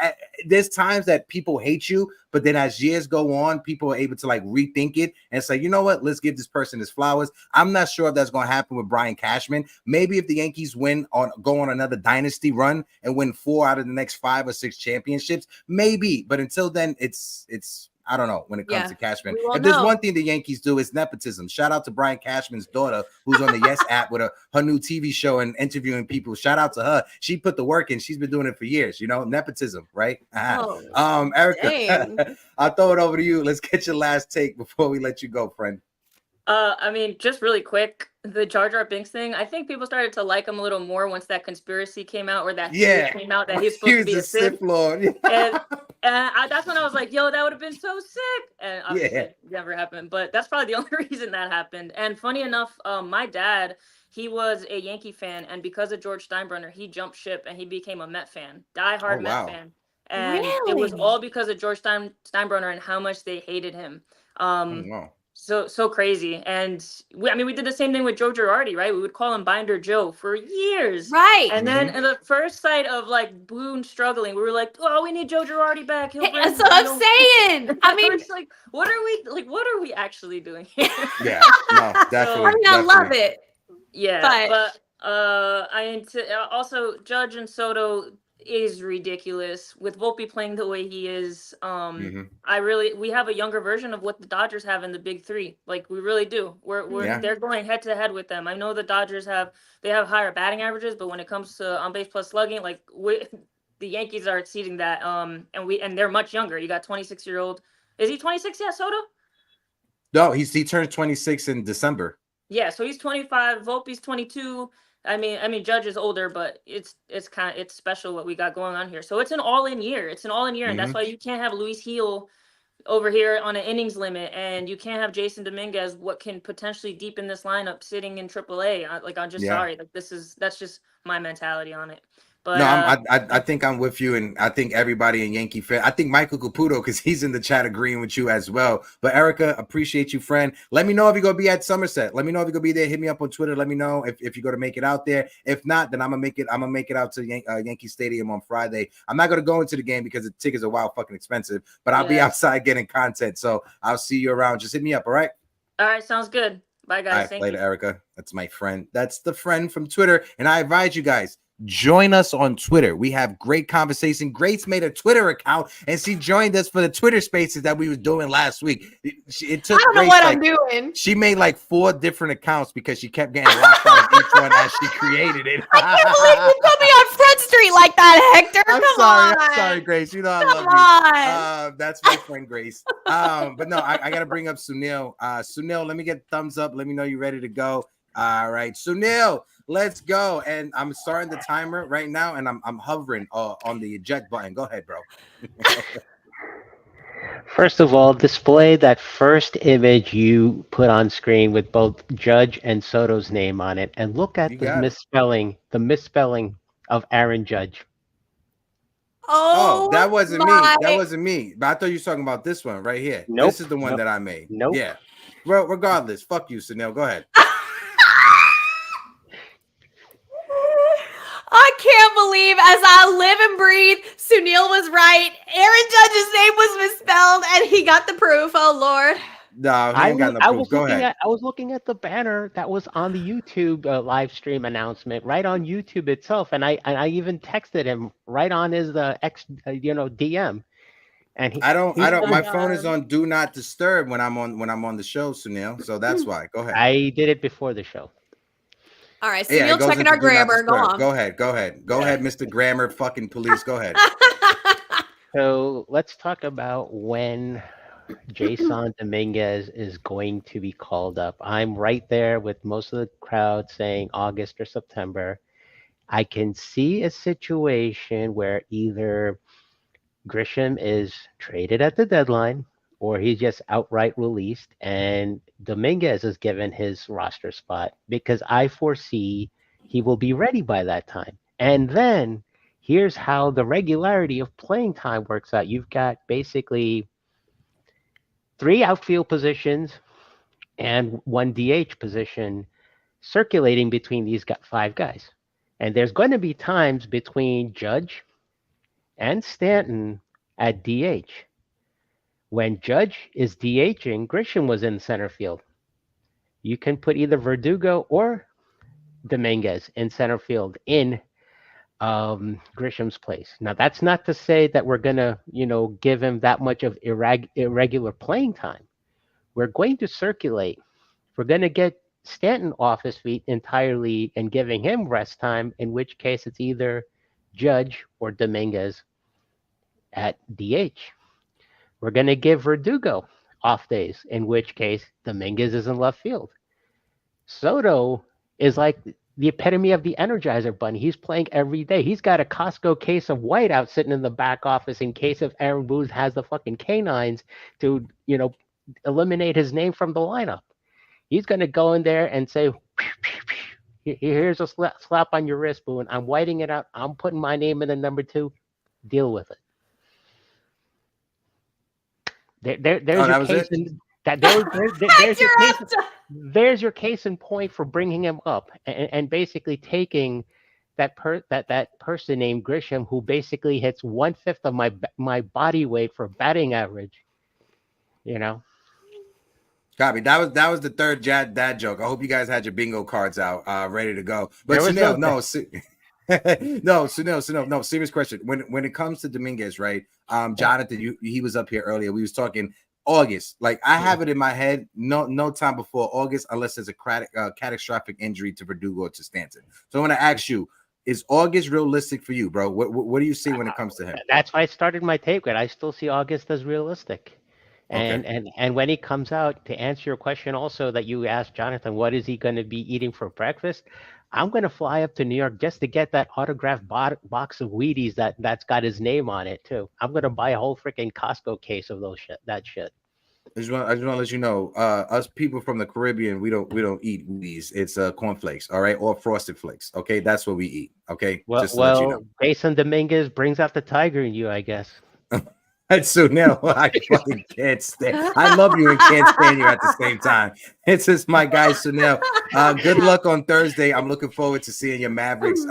there's times that people hate you, but then as years go on, people are able to like rethink it and say, you know what, let's give this person his flowers. I'm not sure if that's going to happen with Brian Cashman. Maybe if the Yankees go on another dynasty run and win 4 out of the next 5 or 6 championships, maybe. But until then, it's I don't know when it comes to Cashman. If there's one thing the Yankees do, it's nepotism. Shout out to Brian Cashman's daughter, who's on the Yes app with her new TV show and interviewing people. Shout out to her. She put the work in. She's been doing it for years. Nepotism, right? Erica, I'll throw it over to you. Let's get your last take before we let you go, friend. I mean, just really quick, the Jar Jar Binks thing, I think people started to like him a little more once that conspiracy came out, or that theory came out that he's supposed to be a Sith Lord. and that's when I was like, yo, that would have been so sick. And obviously it never happened, but that's probably the only reason that happened. And funny enough, my dad, he was a Yankee fan, and because of George Steinbrenner, he jumped ship and he became a Met fan, diehard Met fan. And it was all because of George Steinbrenner and how much they hated him. So crazy. And we did the same thing with Joe Girardi, right? We would call him Binder Joe for years. Right. And then in the first sight of like Boone struggling, we were like, oh, we need Joe Girardi back. That's what I'm saying. I mean, it's like, what are we actually doing here? Yeah, no, definitely. I love it. Yeah. But also Judge and Soto is ridiculous with Volpe playing the way he is. We have a younger version of what the Dodgers have in the big 3. Like, we really do. They're going head to head with them. I know the Dodgers have higher batting averages, but when it comes to on base plus slugging, like the Yankees are exceeding that. And they're much younger. You got 26-year-old. Is he 26 yet, Soto? No, he turned 26 in December. Yeah, so he's 25. Volpe's 22. I mean, Judge is older, but it's special what we got going on here. So it's an all-in year. It's an all-in year, and that's why you can't have Luis Heel over here on an innings limit, and you can't have Jason Dominguez, what can potentially deepen this lineup, sitting in AAA. I'm just sorry. Like that's just my mentality on it. But no, I think I'm with you, and I think everybody in Yankee fan. I think Michael Caputo, because he's in the chat agreeing with you as well. But Erica, appreciate you, friend. Let me know if you're gonna be at Somerset. Let me know if you're gonna be there. Hit me up on Twitter. Let me know if you're gonna make it out there. If not, then I'm gonna make it out to Yankee Stadium on Friday. I'm not gonna go into the game because the tickets are wild fucking expensive. But I'll be outside getting content, so I'll see you around. Just hit me up, all right? All right, sounds good. Bye, guys. All right, Thank later, you. Erica. That's my friend. That's the friend from Twitter, and I advise you guys. Join us on Twitter. We have great conversation. Grace made a Twitter account, and she joined us for the Twitter Spaces that we was doing last week. It took. I don't know Grace, what I'm doing. She made like 4 different accounts because she kept getting locked out of each one as she created it. I can't believe you put me on Front Street like that, Hector. I'm sorry, Grace. You know I love you. That's my friend Grace. But no, I gotta bring up Sunil. Sunil, let me get thumbs up. Let me know you're ready to go. All right, Sunil. Let's go. And I'm starting the timer right now, and I'm hovering on the eject button. Go ahead, bro. First of all, display that first image you put on screen with both Judge and Soto's name on it, and look at the misspelling of Aaron Judge. Oh, that wasn't me. That wasn't me. But I thought you were talking about this one right here. Nope. This is the one that I made. Nope. Yeah. Well, regardless, fuck you, Sunil. Go ahead. I can't believe, as I live and breathe, Sunil was right. Aaron Judge's name was misspelled, and he got the proof. Oh, Lord. No, he ain't got no proof. Go ahead. I was looking at the banner that was on the YouTube live stream announcement, right on YouTube itself, and I even texted him right on his DM. And I don't. My phone is on Do Not Disturb when I'm on the show, Sunil. So that's why. Go ahead. I did it before the show. All right, Sunil checking our grammar. Go on. Go ahead, Mr. Grammar fucking police. Go ahead. So let's talk about when Jason Dominguez is going to be called up. I'm right there with most of the crowd saying August or September. I can see a situation where either Grisham is traded at the deadline or he's just outright released and Dominguez is given his roster spot, because I foresee he will be ready by that time. And then here's how the regularity of playing time works out. You've got basically 3 outfield positions and 1 DH position circulating between these 5 guys. And there's going to be times between Judge and Stanton at DH. When Judge is DHing, Grisham was in center field. You can put either Verdugo or Dominguez in center field in Grisham's place. Now, that's not to say that we're going to, give him that much of irregular playing time. We're going to circulate. We're going to get Stanton off his feet entirely and giving him rest time, in which case it's either Judge or Dominguez at DH. We're going to give Verdugo off days, in which case Dominguez is in left field. Soto is like the epitome of the Energizer Bunny. He's playing every day. He's got a Costco case of whiteout sitting in the back office in case if Aaron Boone has the fucking canines to, eliminate his name from the lineup. He's going to go in there and say, here's a slap on your wrist, Boone. I'm whiting it out. I'm putting my name in the number 2. Deal with it. There's your case in point for bringing him up and basically taking that person named Grisham, who basically hits 1/5 of my body weight for batting average. Copy. That was the third dad joke. I hope you guys had your bingo cards out, ready to go. But Sunil, no, serious question. When it comes to Dominguez, right? Jonathan, he was up here earlier. We was talking August. Like I have it in my head, no time before August, unless there's a catastrophic injury to Verdugo or to Stanton. So I want to ask you, is August realistic for you, bro? What do you see when it comes to him? That's why I started my tape with. I still see August as realistic. And when he comes out, to answer your question also that you asked, Jonathan, what is he going to be eating for breakfast? I'm gonna fly up to New York just to get that autographed box of Wheaties that's got his name on it too. I'm gonna buy a whole freaking Costco case of that shit. I just want to let you know, us people from the Caribbean, we don't eat Wheaties. It's cornflakes, all right, or Frosted Flakes. Okay, that's what we eat. Okay, just to let you know. Jason Dominguez brings out the tiger in you, I guess. That's so now I fucking can't stand. I love you and can't stand you at the same time. It's just my guy Sunil. Good luck on Thursday. I'm looking forward to seeing your Mavericks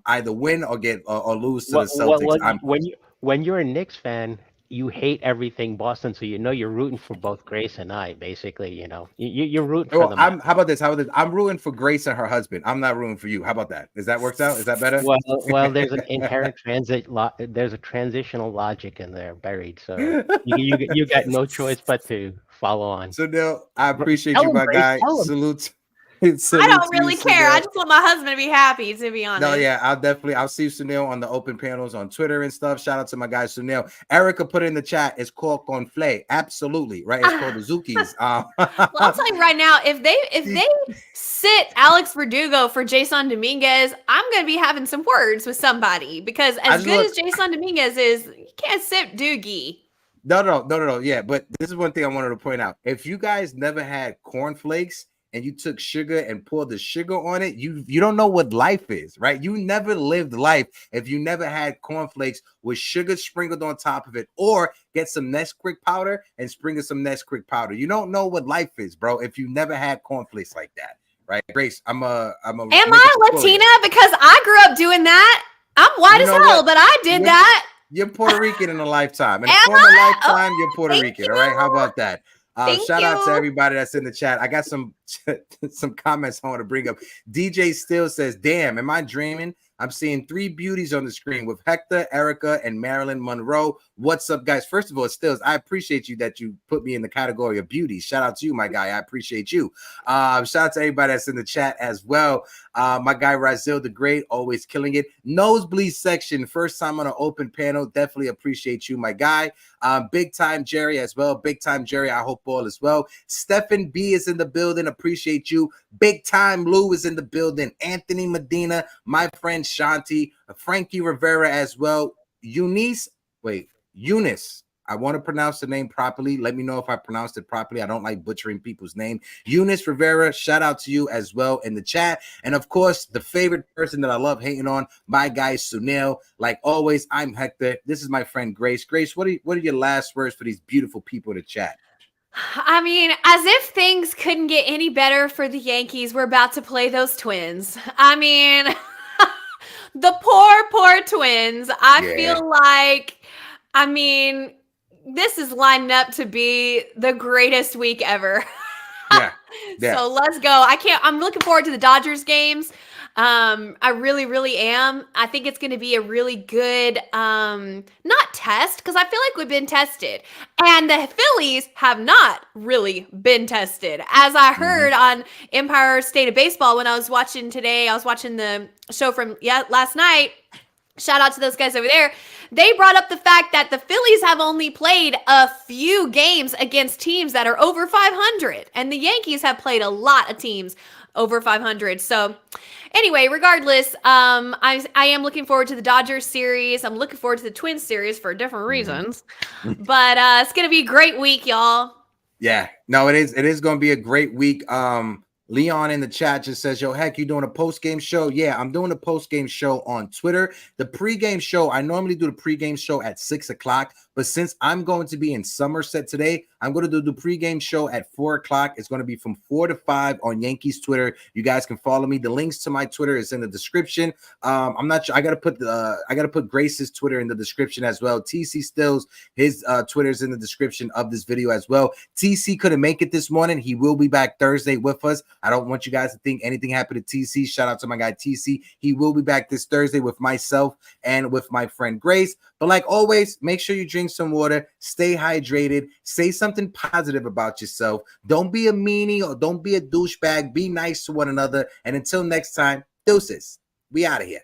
either win or get or lose to the Celtics. When you're a Knicks fan, you hate everything Boston, so you're rooting for both Grace and I. Basically, you're rooting for them. How about this? I'm rooting for Grace and her husband. I'm not rooting for you. How about that? Is that works out? Is that better? Well, there's an inherent there's a transitional logic in there buried. So you got no choice but to follow on. So Neil, I appreciate you, my guy. Salute. I don't really care. I just want my husband to be happy, to be honest. No, yeah, I'll see Sunil on the open panels on Twitter and stuff. Shout out to my guy Sunil. Erica put in the chat, it's called Conflay. Absolutely, right? It's called the Zookies. Well, I'll tell you right now, if they sit Alex Verdugo for Jason Dominguez, I'm gonna be having some words with somebody, because as good as Jason Dominguez is, you can't sit Doogie. No. Yeah, but this is one thing I wanted to point out. If you guys never had cornflakes and you took sugar and poured the sugar on it, you don't know what life is, right? You never lived life if you never had cornflakes with sugar sprinkled on top of it, or get some Nesquik powder and sprinkle some Nesquik powder. You don't know what life is, bro, if you never had cornflakes like that, right? Grace, am I Latina? Because I grew up doing that. I'm white as hell, but I did that. You're Puerto Rican in a lifetime. In a former lifetime, you're Puerto Rican, all right? How about that? Shout out to everybody that's in the chat. I got some comments I want to bring up. DJ Still says, damn, am I dreaming? I'm seeing 3 beauties on the screen with Hector, Erica, and Marilyn Monroe. What's up, guys? First of all, Stills, I appreciate you that you put me in the category of beauties. Shout out to you, my guy. I appreciate you. Shout out to everybody that's in the chat as well. My guy Razil the Great, always killing it. Nosebleed section, first time on an open panel. Definitely appreciate you, my guy. Big time Jerry as well. Big time Jerry, I hope all is well. Stephen B is in the building. Appreciate you. Big time Lou is in the building. Anthony Medina, my friend Shanti, Frankie Rivera as well. Eunice. I want to pronounce the name properly. Let me know if I pronounced it properly. I don't like butchering people's name. Eunice Rivera, shout out to you as well in the chat. And of course, the favorite person that I love hating on, my guy Sunil. Like always, I'm Hector. This is my friend Grace. Grace, what are your last words for these beautiful people in the chat? I mean, as if things couldn't get any better for the Yankees, we're about to play those Twins. I mean, the poor Twins. I feel like, this is lining up to be the greatest week ever. Yeah. So let's go. I'm looking forward to the Dodgers games. I really, really am. I think it's going to be a really good, not test, because I feel like we've been tested. And the Phillies have not really been tested. As I heard on Empire State of Baseball when I was watching today, I was watching the show from last night. Shout out to those guys over there. They brought up the fact that the Phillies have only played a few games against teams that are over 500. And the Yankees have played a lot of teams over 500. So anyway, regardless, I am looking forward to the Dodgers series. I'm looking forward to the Twins series for different reasons. But it's going to be a great week, y'all. Yeah. No, it is. It is going to be a great week. Leon in the chat just says, yo, Heck, you doing a post-game show? Yeah, I'm doing a post-game show on Twitter. The pre-game show, I normally do the pre-game show at 6 o'clock, but since I'm going to be in Somerset today, I'm going to do the pre-game show at 4 o'clock. It's going to be from 4 to 5 on Yankees Twitter. You guys can follow me. The links to my Twitter is in the description. I'm not sure. I got to put Grace's Twitter in the description as well. TC Stills, his Twitter is in the description of this video as well. TC couldn't make it this morning. He will be back Thursday with us. I don't want you guys to think anything happened to TC. Shout out to my guy TC. He will be back this Thursday with myself and with my friend Grace. But like always, make sure you drink some water, stay hydrated, say something positive about yourself. Don't be a meanie or don't be a douchebag. Be nice to one another. And until next time, deuces. We out of here.